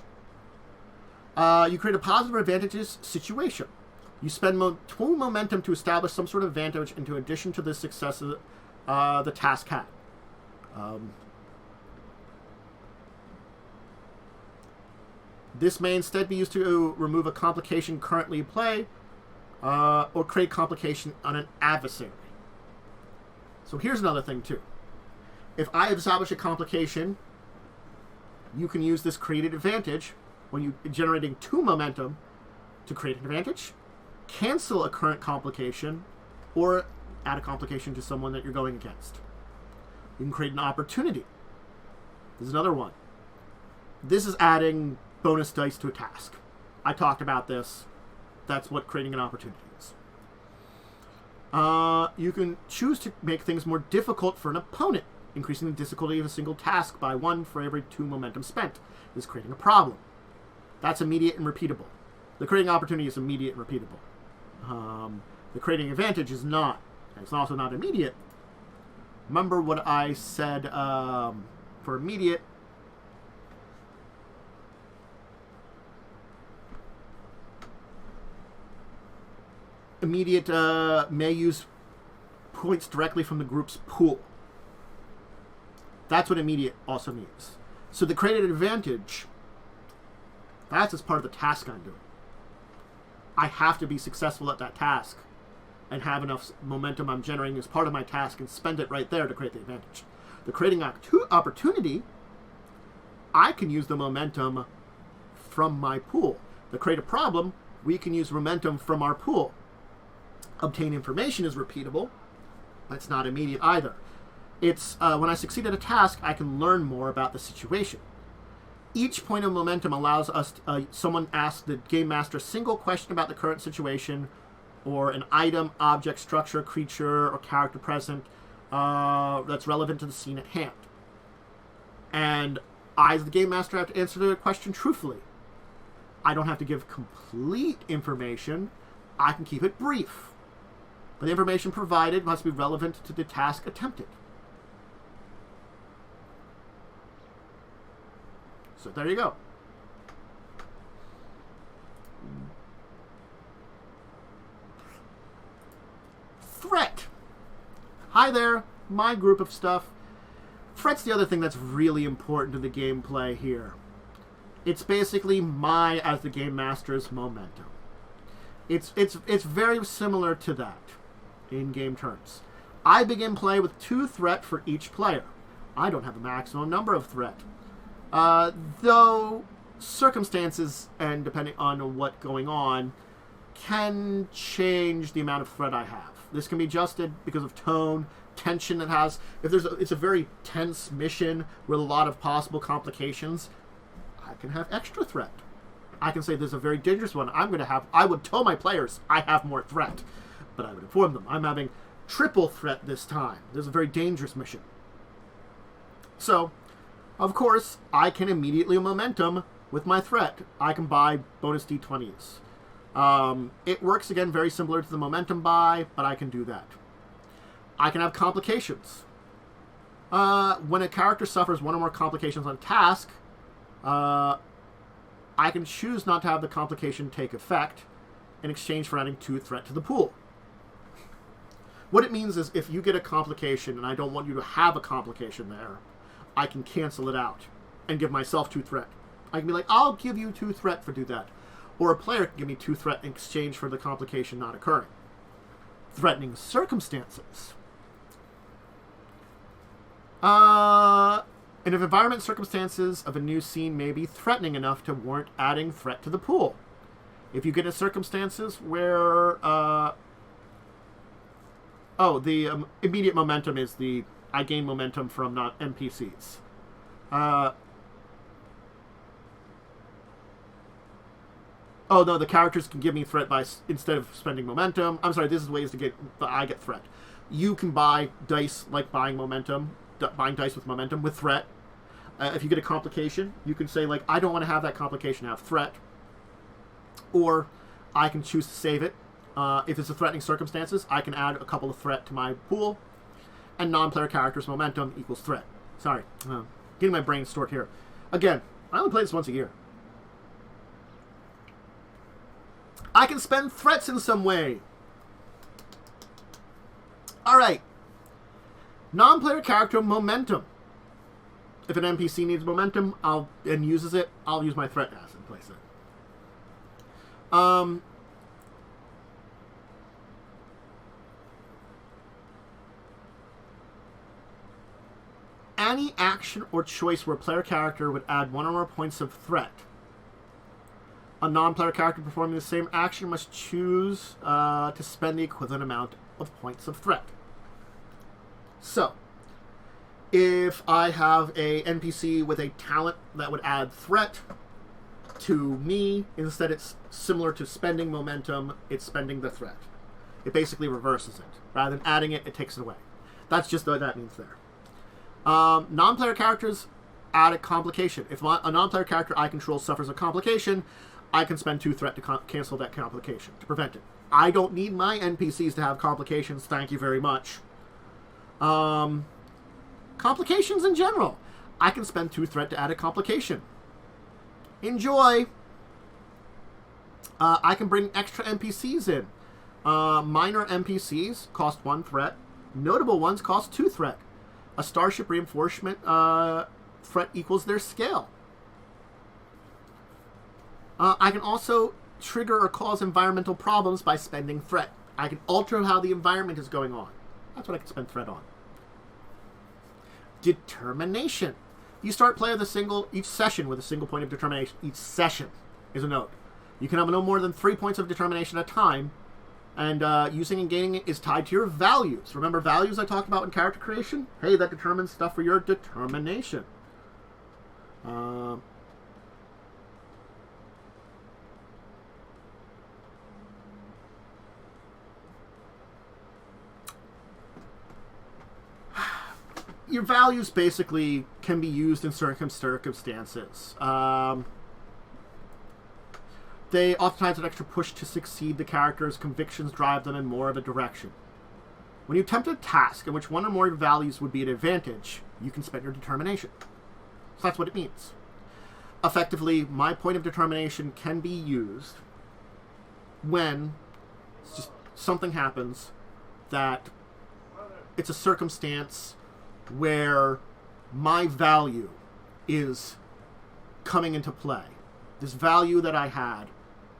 You create a positive advantages situation. You spend 2 momentum to establish some sort of advantage in addition to the success of the task had. This may instead be used to remove a complication currently in play or create complication on an adversary. So here's another thing too. If I establish a complication, you can use this created advantage when you're generating 2 momentum to create an advantage, cancel a current complication, or add a complication to someone that you're going against. You can create an opportunity. There's another one. This is adding bonus dice to a task. I talked about this. That's what creating an opportunity is. You can choose to make things more difficult for an opponent, increasing the difficulty of a single task by 1 for every 2 momentum spent. This is creating a problem. That's immediate and repeatable. The creating opportunity is immediate and repeatable. The creating advantage is not. It's also not immediate. Remember what I said for immediate. Immediate may use points directly from the group's pool. That's what immediate also means. So the created advantage, that's as part of the task I'm doing. I have to be successful at that task and have enough momentum I'm generating as part of my task and spend it right there to create the advantage. The creating opportunity, I can use the momentum from my pool. The create a problem, we can use momentum from our pool. Obtain information is repeatable, but it's not immediate either. It's when I succeed at a task, I can learn more about the situation. Each point of momentum allows us someone asks the game master a single question about the current situation, or an item, object, structure, creature, or character present that's relevant to the scene at hand. And I, as the game master, have to answer the question truthfully. I don't have to give complete information. I can keep it brief. But the information provided must be relevant to the task attempted. So there you go. Threat. Hi there, my group of stuff. Threat's the other thing that's really important to the gameplay here. It's basically my, as the game master's, momentum. It's very similar to that in game terms. I begin play with 2 threat for each player. I don't have a maximum number of threat. Though circumstances and depending on what's going on can change the amount of threat I have. This can be adjusted because of tone, tension it has. If it's a very tense mission with a lot of possible complications, I can have extra threat. I can say there's a very dangerous one. I would tell my players I have more threat, but I would inform them I'm having triple threat this time. There's a very dangerous mission. So, of course, I can immediately momentum with my threat. I can buy bonus d20s. It works, again, very similar to the momentum buy, but I can do that. I can have complications. When a character suffers one or more complications on task, I can choose not to have the complication take effect in exchange for adding 2 threat to the pool. What it means is if you get a complication and I don't want you to have a complication there, I can cancel it out and give myself 2 threat. I can be like, I'll give you 2 threat for do that. Or a player can give me 2 threat in exchange for the complication not occurring. Threatening circumstances. And if environment circumstances of a new scene may be threatening enough to warrant adding threat to the pool. If you get in circumstances where... the immediate momentum is I gain momentum from not NPCs. The characters can give me threat by instead of spending momentum. I'm sorry, this is ways to get I get threat. You can buy dice like buying momentum, buying dice with momentum with threat. If you get a complication, you can say like I don't want to have that complication have threat, or I can choose to save it. If it's a threatening circumstances, I can add a couple of threat to my pool, and non-player characters momentum equals threat. Sorry, getting my brain stored here. Again, I only play this once a year. I can spend threats in some way. Alright. Non-player character momentum. If an NPC needs momentum and uses it, I'll use my threat as and place it. Any action or choice where a player character would add 1 or more points of threat. A non-player character performing the same action must choose to spend the equivalent amount of points of threat. So, if I have a NPC with a talent that would add threat to me, instead it's similar to spending momentum, it's spending the threat. It basically reverses it. Rather than adding it, it takes it away. That's just what that means there. Non-player characters add a complication. If a non-player character I control suffers a complication, I can spend 2 threat to cancel that complication, to prevent it. I don't need my NPCs to have complications, thank you very much. Complications in general. I can spend 2 threat to add a complication. Enjoy! I can bring extra NPCs in. Minor NPCs cost 1 threat. Notable ones cost 2 threat. A starship reinforcement threat equals their scale. I can also trigger or cause environmental problems by spending threat. I can alter how the environment is going on. That's what I can spend threat on. Determination. You start play with each session with a single point of determination. Each session is a note. You can have no more than 3 points of determination at a time, and using and gaining it is tied to your values. Remember values I talked about in character creation? Hey, that determines stuff for your determination. Your values basically can be used in certain circumstances. They oftentimes have an extra push to succeed. The character's convictions drive them in more of a direction. When you attempt a task in which 1 or more values would be an advantage, you can spend your determination. So that's what it means. Effectively, my point of determination can be used when just something happens that it's a circumstance where my value is coming into play. This value that I had,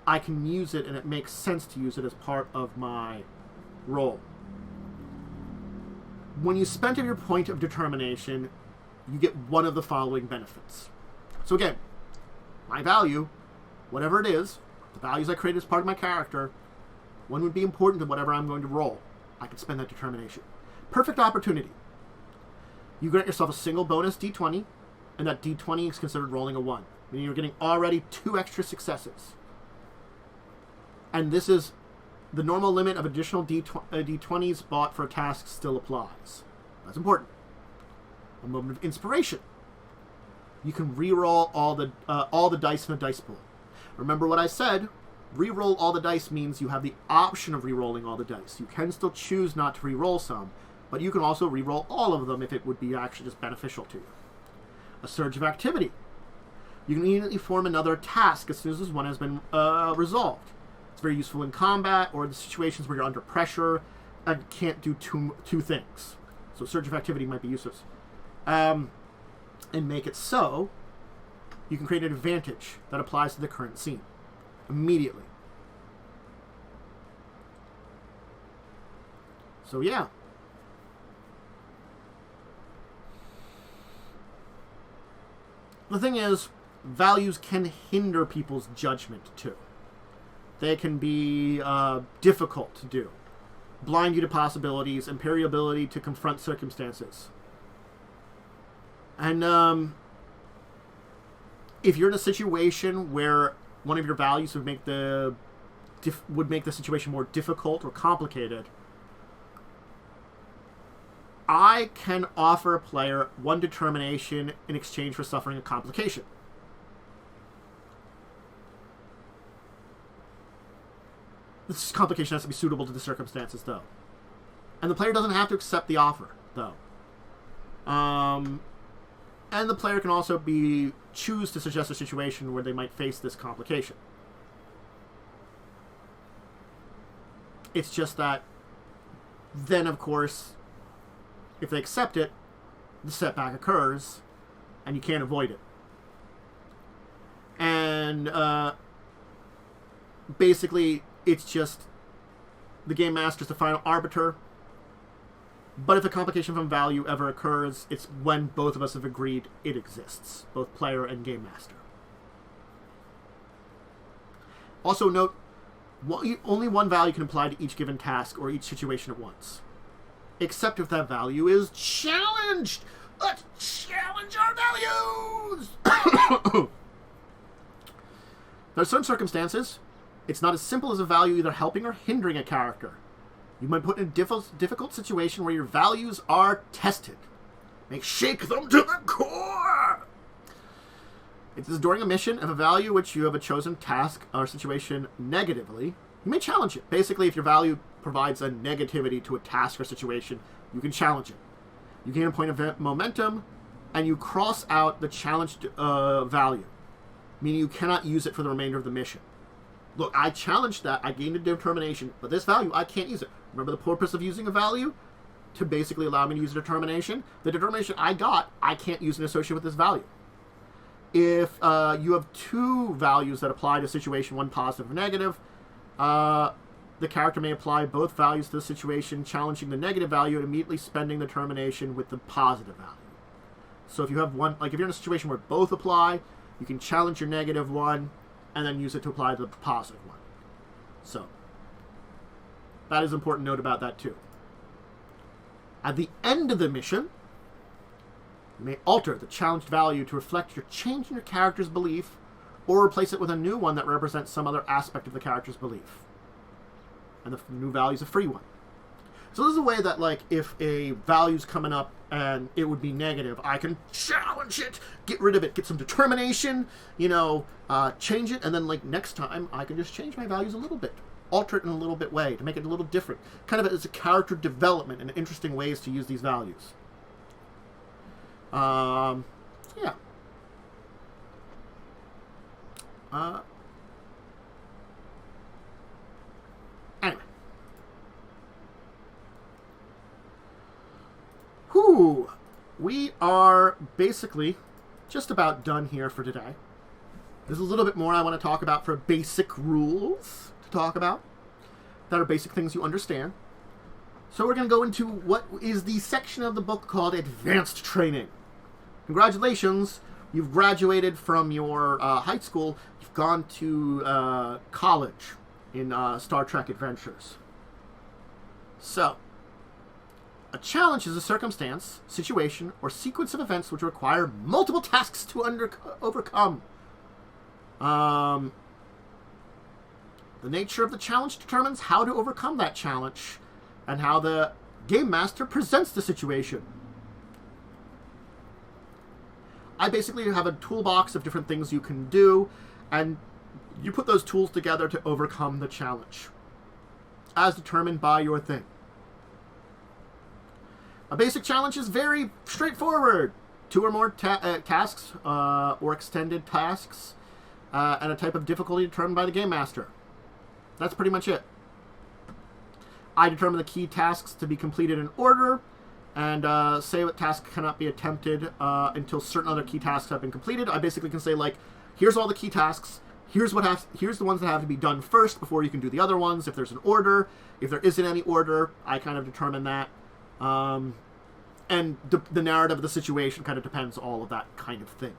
I can use it, and it makes sense to use it as part of my role. When you spend your point of determination, you get one of the following benefits. So again, my value, whatever it is, the values I create as part of my character, one would be important to whatever I'm going to roll. I can spend that determination. Perfect opportunity. You grant yourself a single bonus d20, and that d20 is considered rolling a 1. Meaning you're getting already 2 extra successes. And this is the normal limit of additional d20s bought for a task still applies. That's important. A moment of inspiration. You can re-roll all the dice in a dice pool. Remember what I said, Reroll all the dice means you have the option of rerolling all the dice. You can still choose not to reroll some, but you can also reroll all of them if it would be actually just beneficial to you. A surge of activity. You can immediately form another task as soon as this one has been resolved. It's very useful in combat or the situations where you're under pressure and can't do two things. So surge of activity might be useless. And make it so you can create an advantage that applies to the current scene immediately. So yeah. The thing is, values can hinder people's judgment too. They can be difficult to do. Blind you to possibilities, impair your ability to confront circumstances. And if you're in a situation where one of your values would make the situation more difficult or complicated, I can offer a player 1 determination in exchange for suffering a complication. This complication has to be suitable to the circumstances, though. And the player doesn't have to accept the offer, though. And the player can also choose to suggest a situation where they might face this complication. It's just that then, of course, if they accept it, the setback occurs, and you can't avoid it. And basically, it's just the game master's the final arbiter. But if a complication from value ever occurs, it's when both of us have agreed it exists, both player and game master. Also note, only one value can apply to each given task or each situation at once. Except if that value is challenged. Let's challenge our values! There are certain circumstances, it's not as simple as a value either helping or hindering a character. You might put in a difficult situation where your values are tested. Shake them to the core! It is during a mission of a value which you have a chosen task or situation negatively, you may challenge it. Basically, if your value provides a negativity to a task or situation, you can challenge it. You gain a point of momentum, and you cross out the challenged value, meaning you cannot use it for the remainder of the mission. Look, I challenged that, I gained a determination, but this value, I can't use it. Remember the purpose of using a value? To basically allow me to use a determination? The determination I got, I can't use and associate with this value. If you have 2 values that apply to a situation, one positive and negative, the character may apply both values to the situation, challenging the negative value and immediately spending the determination with the positive value. So if you have one, like if you're in a situation where both apply, you can challenge your negative one and then use it to apply the positive one. So that is an important note about that too. At the end of the mission, you may alter the challenged value to reflect your change in your character's belief or replace it with a new one that represents some other aspect of the character's belief. And the new value is a free one. So this is a way that, like, if a value's coming up and it would be negative, I can challenge it, get rid of it, get some determination, change it, and then, like, next time I can just change my values a little bit, alter it in a little bit way to make it a little different. Kind of as a character development and interesting ways to use these values. Yeah. Anyway. Whew. We are basically just about done here for today. There's a little bit more I want to talk about for basic rules to talk about that are basic things you understand. So we're going to go into what is the section of the book called Advanced Training. Congratulations, you've graduated from your high school. You've gone to college in Star Trek Adventures. So, a challenge is a circumstance, situation, or sequence of events which require multiple tasks to overcome. The nature of the challenge determines how to overcome that challenge and how the game master presents the situation. I basically have a toolbox of different things you can do, and You put those tools together to overcome the challenge, as determined by your thing. A basic challenge is very straightforward. 2 or more tasks or extended tasks and a type of difficulty determined by the Game Master. That's pretty much it. I determine the key tasks to be completed in order, and say what task cannot be attempted until certain other key tasks have been completed. I basically can say, like, here's all the key tasks. Here's the ones that have to be done first before you can do the other ones. If there's an order, if there isn't any order, I kind of determine that. And the narrative of the situation kind of depends, all of that kind of thing.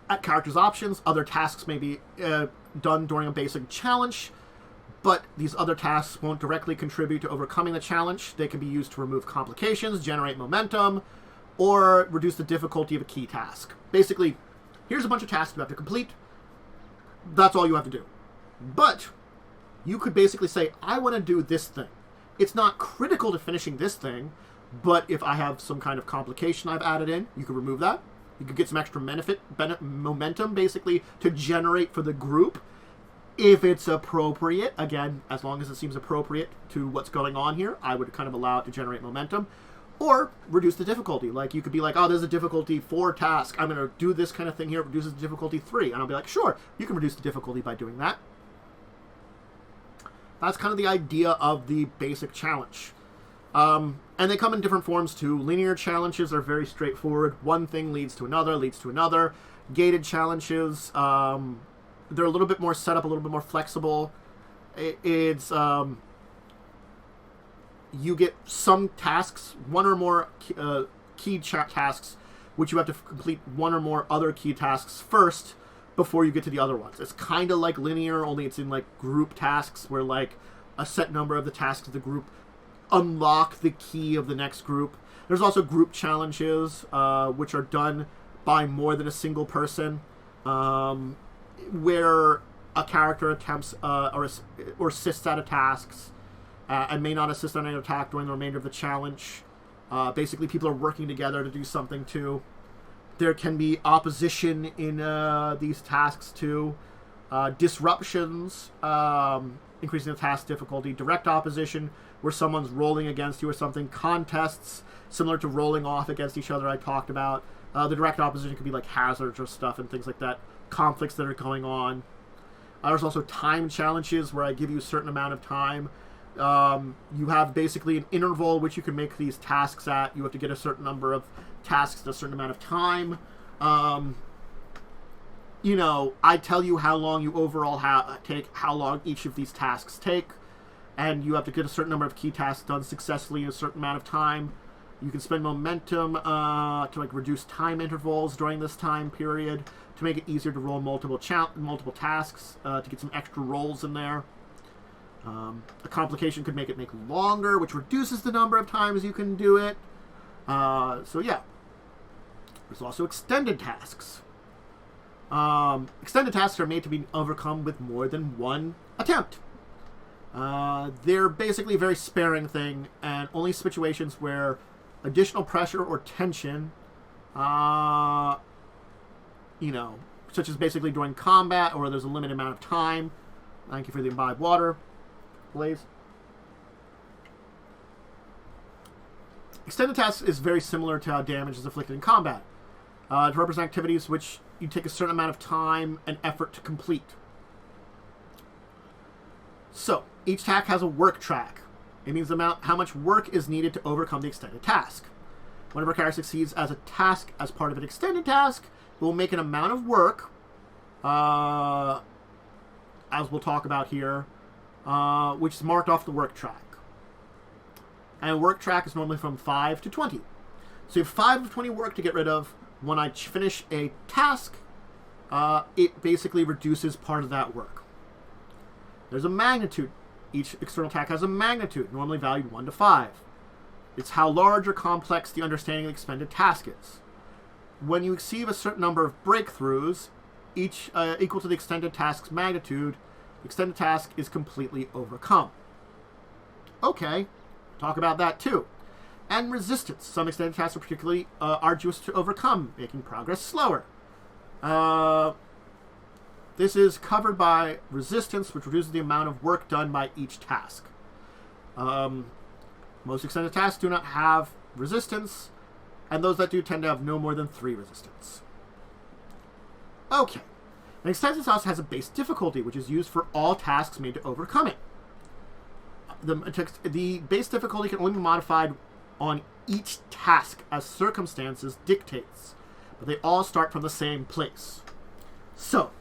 At character's options, other tasks may be done during a basic challenge, but these other tasks won't directly contribute to overcoming the challenge. They can be used to remove complications, generate momentum, or reduce the difficulty of a key task. Basically, here's a bunch of tasks you have to complete. That's all you have to do. But you could basically say, I want to do this thing. It's not critical to finishing this thing, but if I have some kind of complication I've added in, you could remove that. You could get some extra momentum, basically, to generate for the group, if it's appropriate. Again, as long as it seems appropriate to what's going on here, I would kind of allow it to generate momentum. Or reduce the difficulty. Like, you could be like, oh, there's a difficulty 4 task. I'm going to do this kind of thing here. It reduces the difficulty 3. And I'll be like, sure, you can reduce the difficulty by doing that. That's kind of the idea of the basic challenge. And they come in different forms, too. Linear challenges are very straightforward. One thing leads to another, leads to another. Gated challenges, they're a little bit more set up, a little bit more flexible. It's... you get some tasks, one or more key tasks, which you have to complete one or more other key tasks first before you get to the other ones. It's kind of like linear, only it's in like group tasks where like a set number of the tasks of the group unlock the key of the next group. There's also group challenges, which are done by more than a single person, where a character attempts or assists at a tasks, and may not assist on an attack during the remainder of the challenge. Basically, people are working together to do something too. There can be opposition in these tasks too. Disruptions, increasing the task difficulty. Direct opposition, where someone's rolling against you or something. Contests, similar to rolling off against each other, I talked about. The direct opposition could be like hazards or stuff and things like that. Conflicts that are going on. There's also time challenges, where I give you a certain amount of time. You have basically an interval which you can make these tasks at. You have to get a certain number of tasks in a certain amount of time. You know, I tell you how long you overall take, how long each of these tasks take, and you have to get a certain number of key tasks done successfully in a certain amount of time. You can spend momentum to like reduce time intervals during this time period to make it easier to roll multiple tasks to get some extra rolls in there. A complication could make it longer, which reduces the number of times you can do it. So yeah. There's also extended tasks. Extended tasks are made to be overcome with more than one attempt. They're basically a very sparing thing, and only situations where additional pressure or tension, you know, such as basically during combat, or there's a limited amount of time. Thank you for the imbibed water, Blaze. Extended tasks is very similar to how damage is inflicted in combat. To represent activities which you take a certain amount of time and effort to complete. So, each task has a work track. It means how much work is needed to overcome the extended task. Whenever a character succeeds as a task as part of an extended task, it will make an amount of work, as we'll talk about here, which is marked off the work track. And work track is normally from 5 to 20. So you have 5 to 20 work to get rid of. When I finish a task, it basically reduces part of that work. There's a magnitude. Each external task has a magnitude, normally valued 1 to 5. It's how large or complex the understanding of the expended task is. When you exceed a certain number of breakthroughs, each equal to the extended task's magnitude, the extended task is completely overcome. Okay, talk about that too. and resistance. Some extended tasks are particularly arduous to overcome, making progress slower. This is covered by resistance, which reduces the amount of work done by each task. Most extended tasks do not have resistance, and those that do tend to have no more than 3 resistance. Okay. An extended task has a base difficulty, which is used for all tasks made to overcome it. The base difficulty can only be modified on each task as circumstances dictates, but they all start from the same place. So,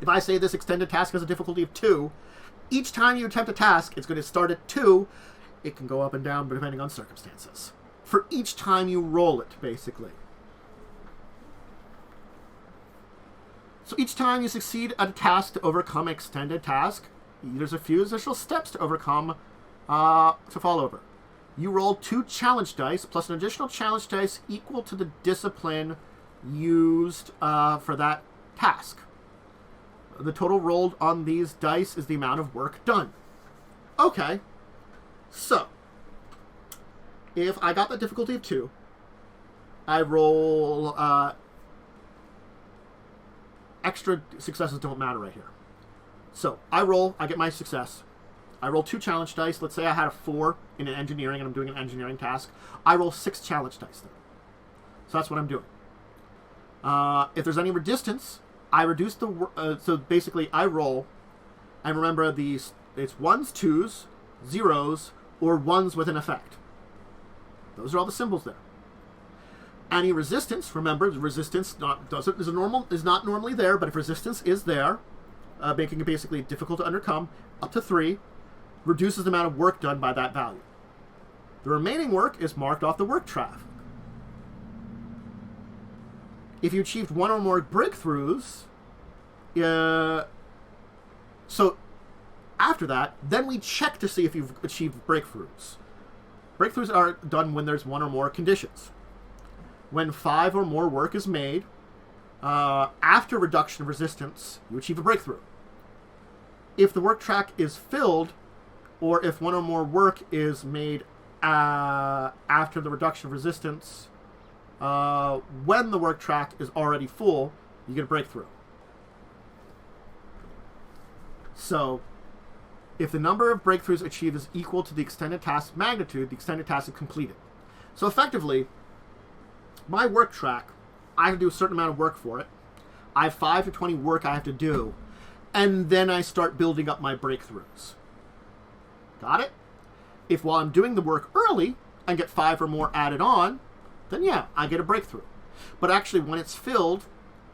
if I say this extended task has a difficulty of 2, each time you attempt a task, it's going to start at 2. It can go up and down depending on circumstances. For each time you roll it, basically. So each time you succeed at a task to overcome an extended task, there's a few additional steps to overcome to fall over. You roll 2 challenge dice plus an additional challenge dice equal to the discipline used for that task. The total rolled on these dice is the amount of work done. Okay. So, if I got the difficulty of 2, I roll... extra successes don't matter right here. So, I get my success. I roll 2 challenge dice. Let's say I had a 4 in an engineering and I'm doing an engineering task. I roll 6 challenge dice then. So that's what I'm doing. If there's any resistance, I reduce the... so basically, I roll, and remember, it's 1s, 2s, 0s, or 1s with an effect. Those are all the symbols there. Any resistance, remember, resistance is not normally there, but if resistance is there, making it basically difficult to overcome, up to 3, reduces the amount of work done by that value. The remaining work is marked off the work track. If you achieved 1 or more breakthroughs, so after that, then we check to see if you've achieved breakthroughs. Breakthroughs are done when there's 1 or more conditions. When 5 or more work is made, after reduction of resistance, you achieve a breakthrough. If the work track is filled, or if 1 or more work is made after the reduction of resistance, when the work track is already full, you get a breakthrough. So, if the number of breakthroughs achieved is equal to the extended task magnitude, the extended task is completed. So effectively, my work track, I have to do a certain amount of work for it. I have 5 to 20 work I have to do, and then I start building up my breakthroughs. Got it? If while I'm doing the work early, I get 5 or more added on, then yeah, I get a breakthrough. But actually, when it's filled,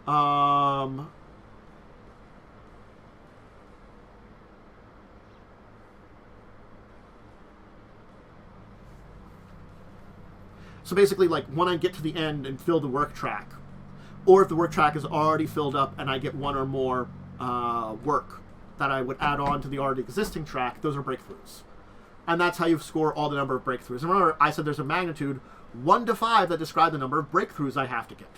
so basically, like, when I get to the end and fill the work track, or if the work track is already filled up and I get 1 or more work that I would add on to the already existing track, those are breakthroughs. And that's how you score all the number of breakthroughs. And remember, I said there's a magnitude 1 to 5 that describe the number of breakthroughs I have to get.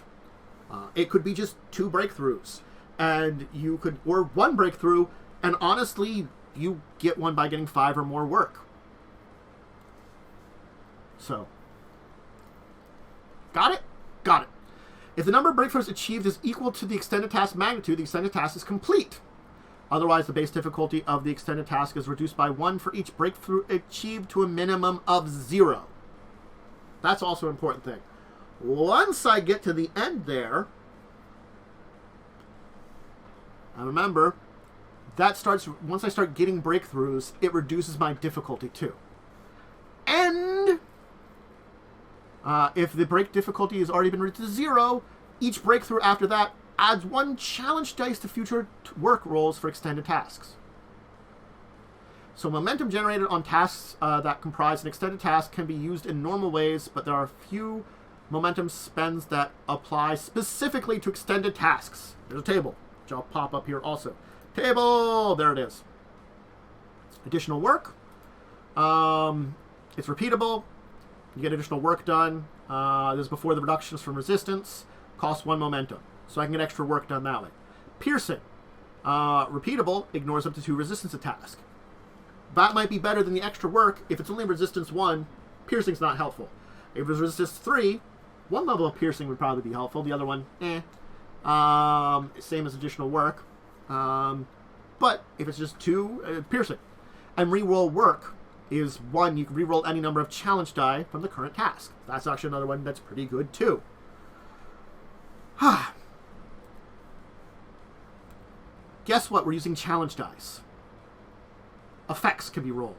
It could be just 2 breakthroughs, and you could, or 1 breakthrough, and honestly, you get 1 by getting 5 or more work. So, got it? Got it. If the number of breakthroughs achieved is equal to the extended task magnitude, the extended task is complete. Otherwise, the base difficulty of the extended task is reduced by 1 for each breakthrough achieved to a minimum of 0. That's also an important thing. Once I get to the end there, and remember, that starts, once I start getting breakthroughs, it reduces my difficulty too. And if the break difficulty has already been reduced to 0, each breakthrough after that adds 1 challenge dice to future work rolls for extended tasks. So momentum generated on tasks that comprise an extended task can be used in normal ways, but there are a few momentum spends that apply specifically to extended tasks. There's a table, which I'll pop up here also. Table! There it is. Additional work. It's repeatable. You get additional work done. This is before the reductions from resistance. Costs 1 momentum. So I can get extra work done that way. Piercing. Repeatable. Ignores up to 2 resistance to task. That might be better than the extra work. If it's only resistance 1, piercing's not helpful. If it's resistance 3, one level of piercing would probably be helpful. The other one, same as additional work. But if it's just 2, piercing. And reroll work is 1. You can reroll any number of challenge die from the current task. That's actually another one that's pretty good too. Guess what? We're using challenge dice. Effects can be rolled.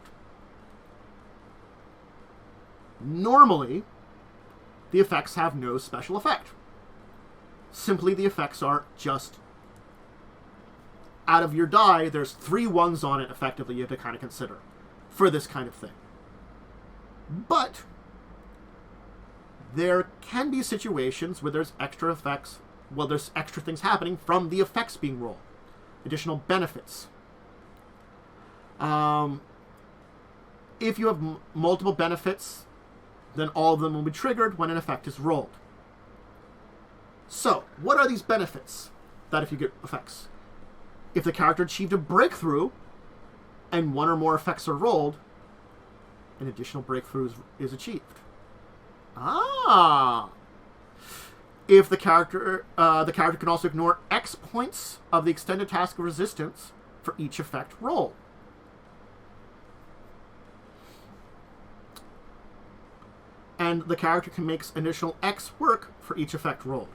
Normally, the effects have no special effect. Simply, the effects are just out of your die, there's 3 ones on it, effectively, you have to kind of consider for this kind of thing. But there can be situations where there's extra effects, well, there's extra things happening from the effects being rolled. Additional benefits. If you have multiple benefits, then all of them will be triggered when an effect is rolled. So, what are these benefits that if you get effects? If the character achieved a breakthrough and 1 or more effects are rolled, an additional breakthrough is achieved. If the character can also ignore X points of the extended task of resistance for each effect rolled. And the character can make additional X work for each effect rolled.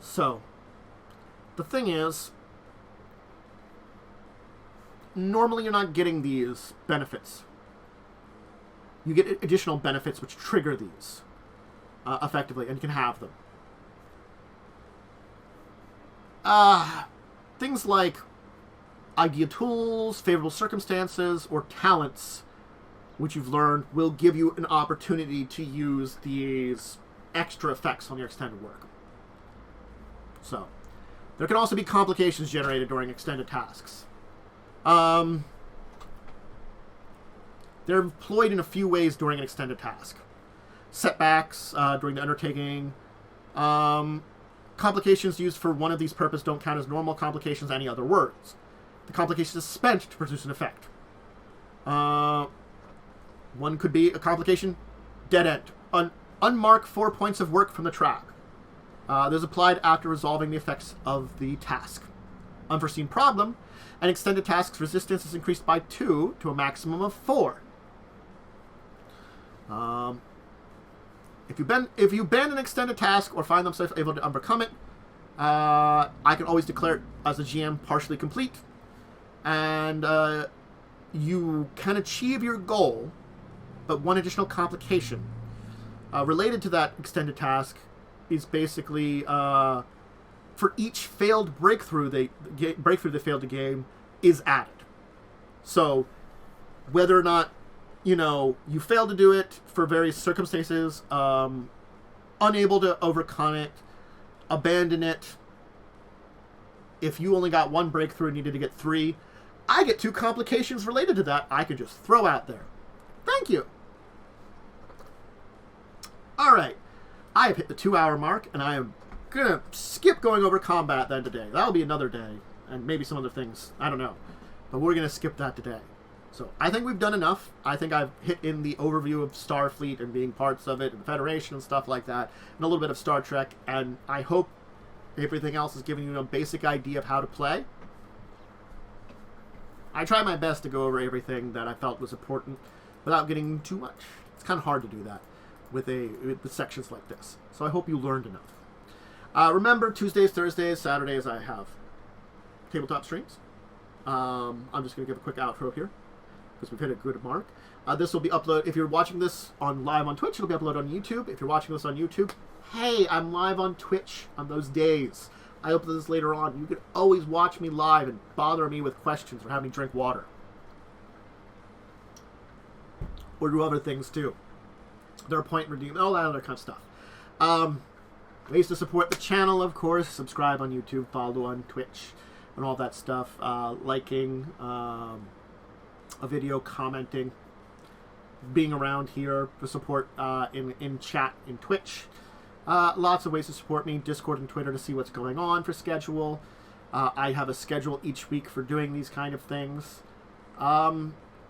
So, the thing is, normally you're not getting these benefits. You get additional benefits which trigger these effectively, and you can have them. Things like idea tools, favorable circumstances, or talents which you've learned will give you an opportunity to use these extra effects on your extended work. So, there can also be complications generated during extended tasks. They're employed in a few ways during an extended task. Setbacks during the undertaking. Complications used for one of these purposes don't count as normal complications any other words. The complication is spent to produce an effect. One could be a complication, dead end. Unmark 4 points of work from the track. Those applied after resolving the effects of the task. Unforeseen problem. An extended task's resistance is increased by 2 to a maximum of 4. If you ban an extended task or find themselves able to overcome it, I can always declare it as a GM partially complete, and you can achieve your goal, but one additional complication related to that extended task is basically for each failed breakthrough they failed to gain is added. So whether or not you fail to do it for various circumstances, unable to overcome it, abandon it. If you only got 1 breakthrough and needed to get 3, I get 2 complications related to that I can just throw out there. Thank you. Alright. I have hit the 2-hour mark, and I am going to skip going over combat then today. That'll be another day, and maybe some other things. I don't know. But we're going to skip that today. So I think we've done enough. I think I've hit in the overview of Starfleet and being parts of it, and Federation and stuff like that, and a little bit of Star Trek, and I hope everything else is giving you a basic idea of how to play. I try my best to go over everything that I felt was important without getting too much. It's kind of hard to do that with sections like this. So I hope you learned enough. Remember, Tuesdays, Thursdays, Saturdays, I have tabletop streams. I'm just going to give a quick outro here because we've hit a good mark. This will be uploaded. If you're watching this live on Twitch, it'll be uploaded on YouTube. If you're watching this on YouTube, hey, I'm live on Twitch on those days. I upload this later on. You can always watch me live and bother me with questions or have me drink water. Or do other things too. There are point redeem, all that other kind of stuff. Ways to support the channel, of course. Subscribe on YouTube, follow on Twitch, and all that stuff. Liking a video, commenting, being around here for support in chat, in Twitch. Lots of ways to support me. Discord and Twitter to see what's going on for schedule. I have a schedule each week for doing these kind of things.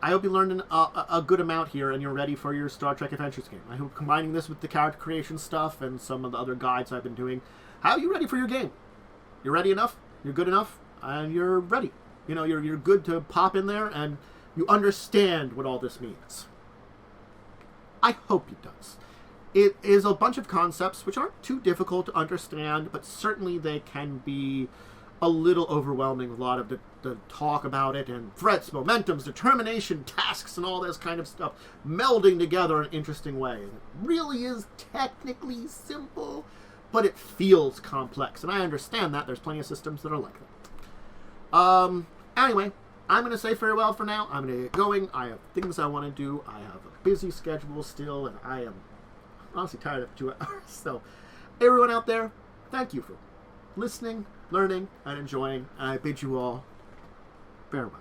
I hope you learned a good amount here and you're ready for your Star Trek Adventures game. I hope combining this with the character creation stuff and some of the other guides I've been doing, how are you ready for your game? You're ready enough? You're good enough? And you're ready. You know, you're good to pop in there and you understand what all this means. I hope it does. It is a bunch of concepts which aren't too difficult to understand, but certainly they can be a little overwhelming with a lot of the talk about it and threats, momentums, determination, tasks, and all this kind of stuff melding together in an interesting way. And it really is technically simple, but it feels complex. And I understand that. There's plenty of systems that are like that. Anyway, I'm going to say farewell for now. I'm going to get going. I have things I want to do. I have a busy schedule still, and I am honestly tired of 2 hours. So, everyone out there, thank you for listening, learning, and enjoying. And I bid you all farewell.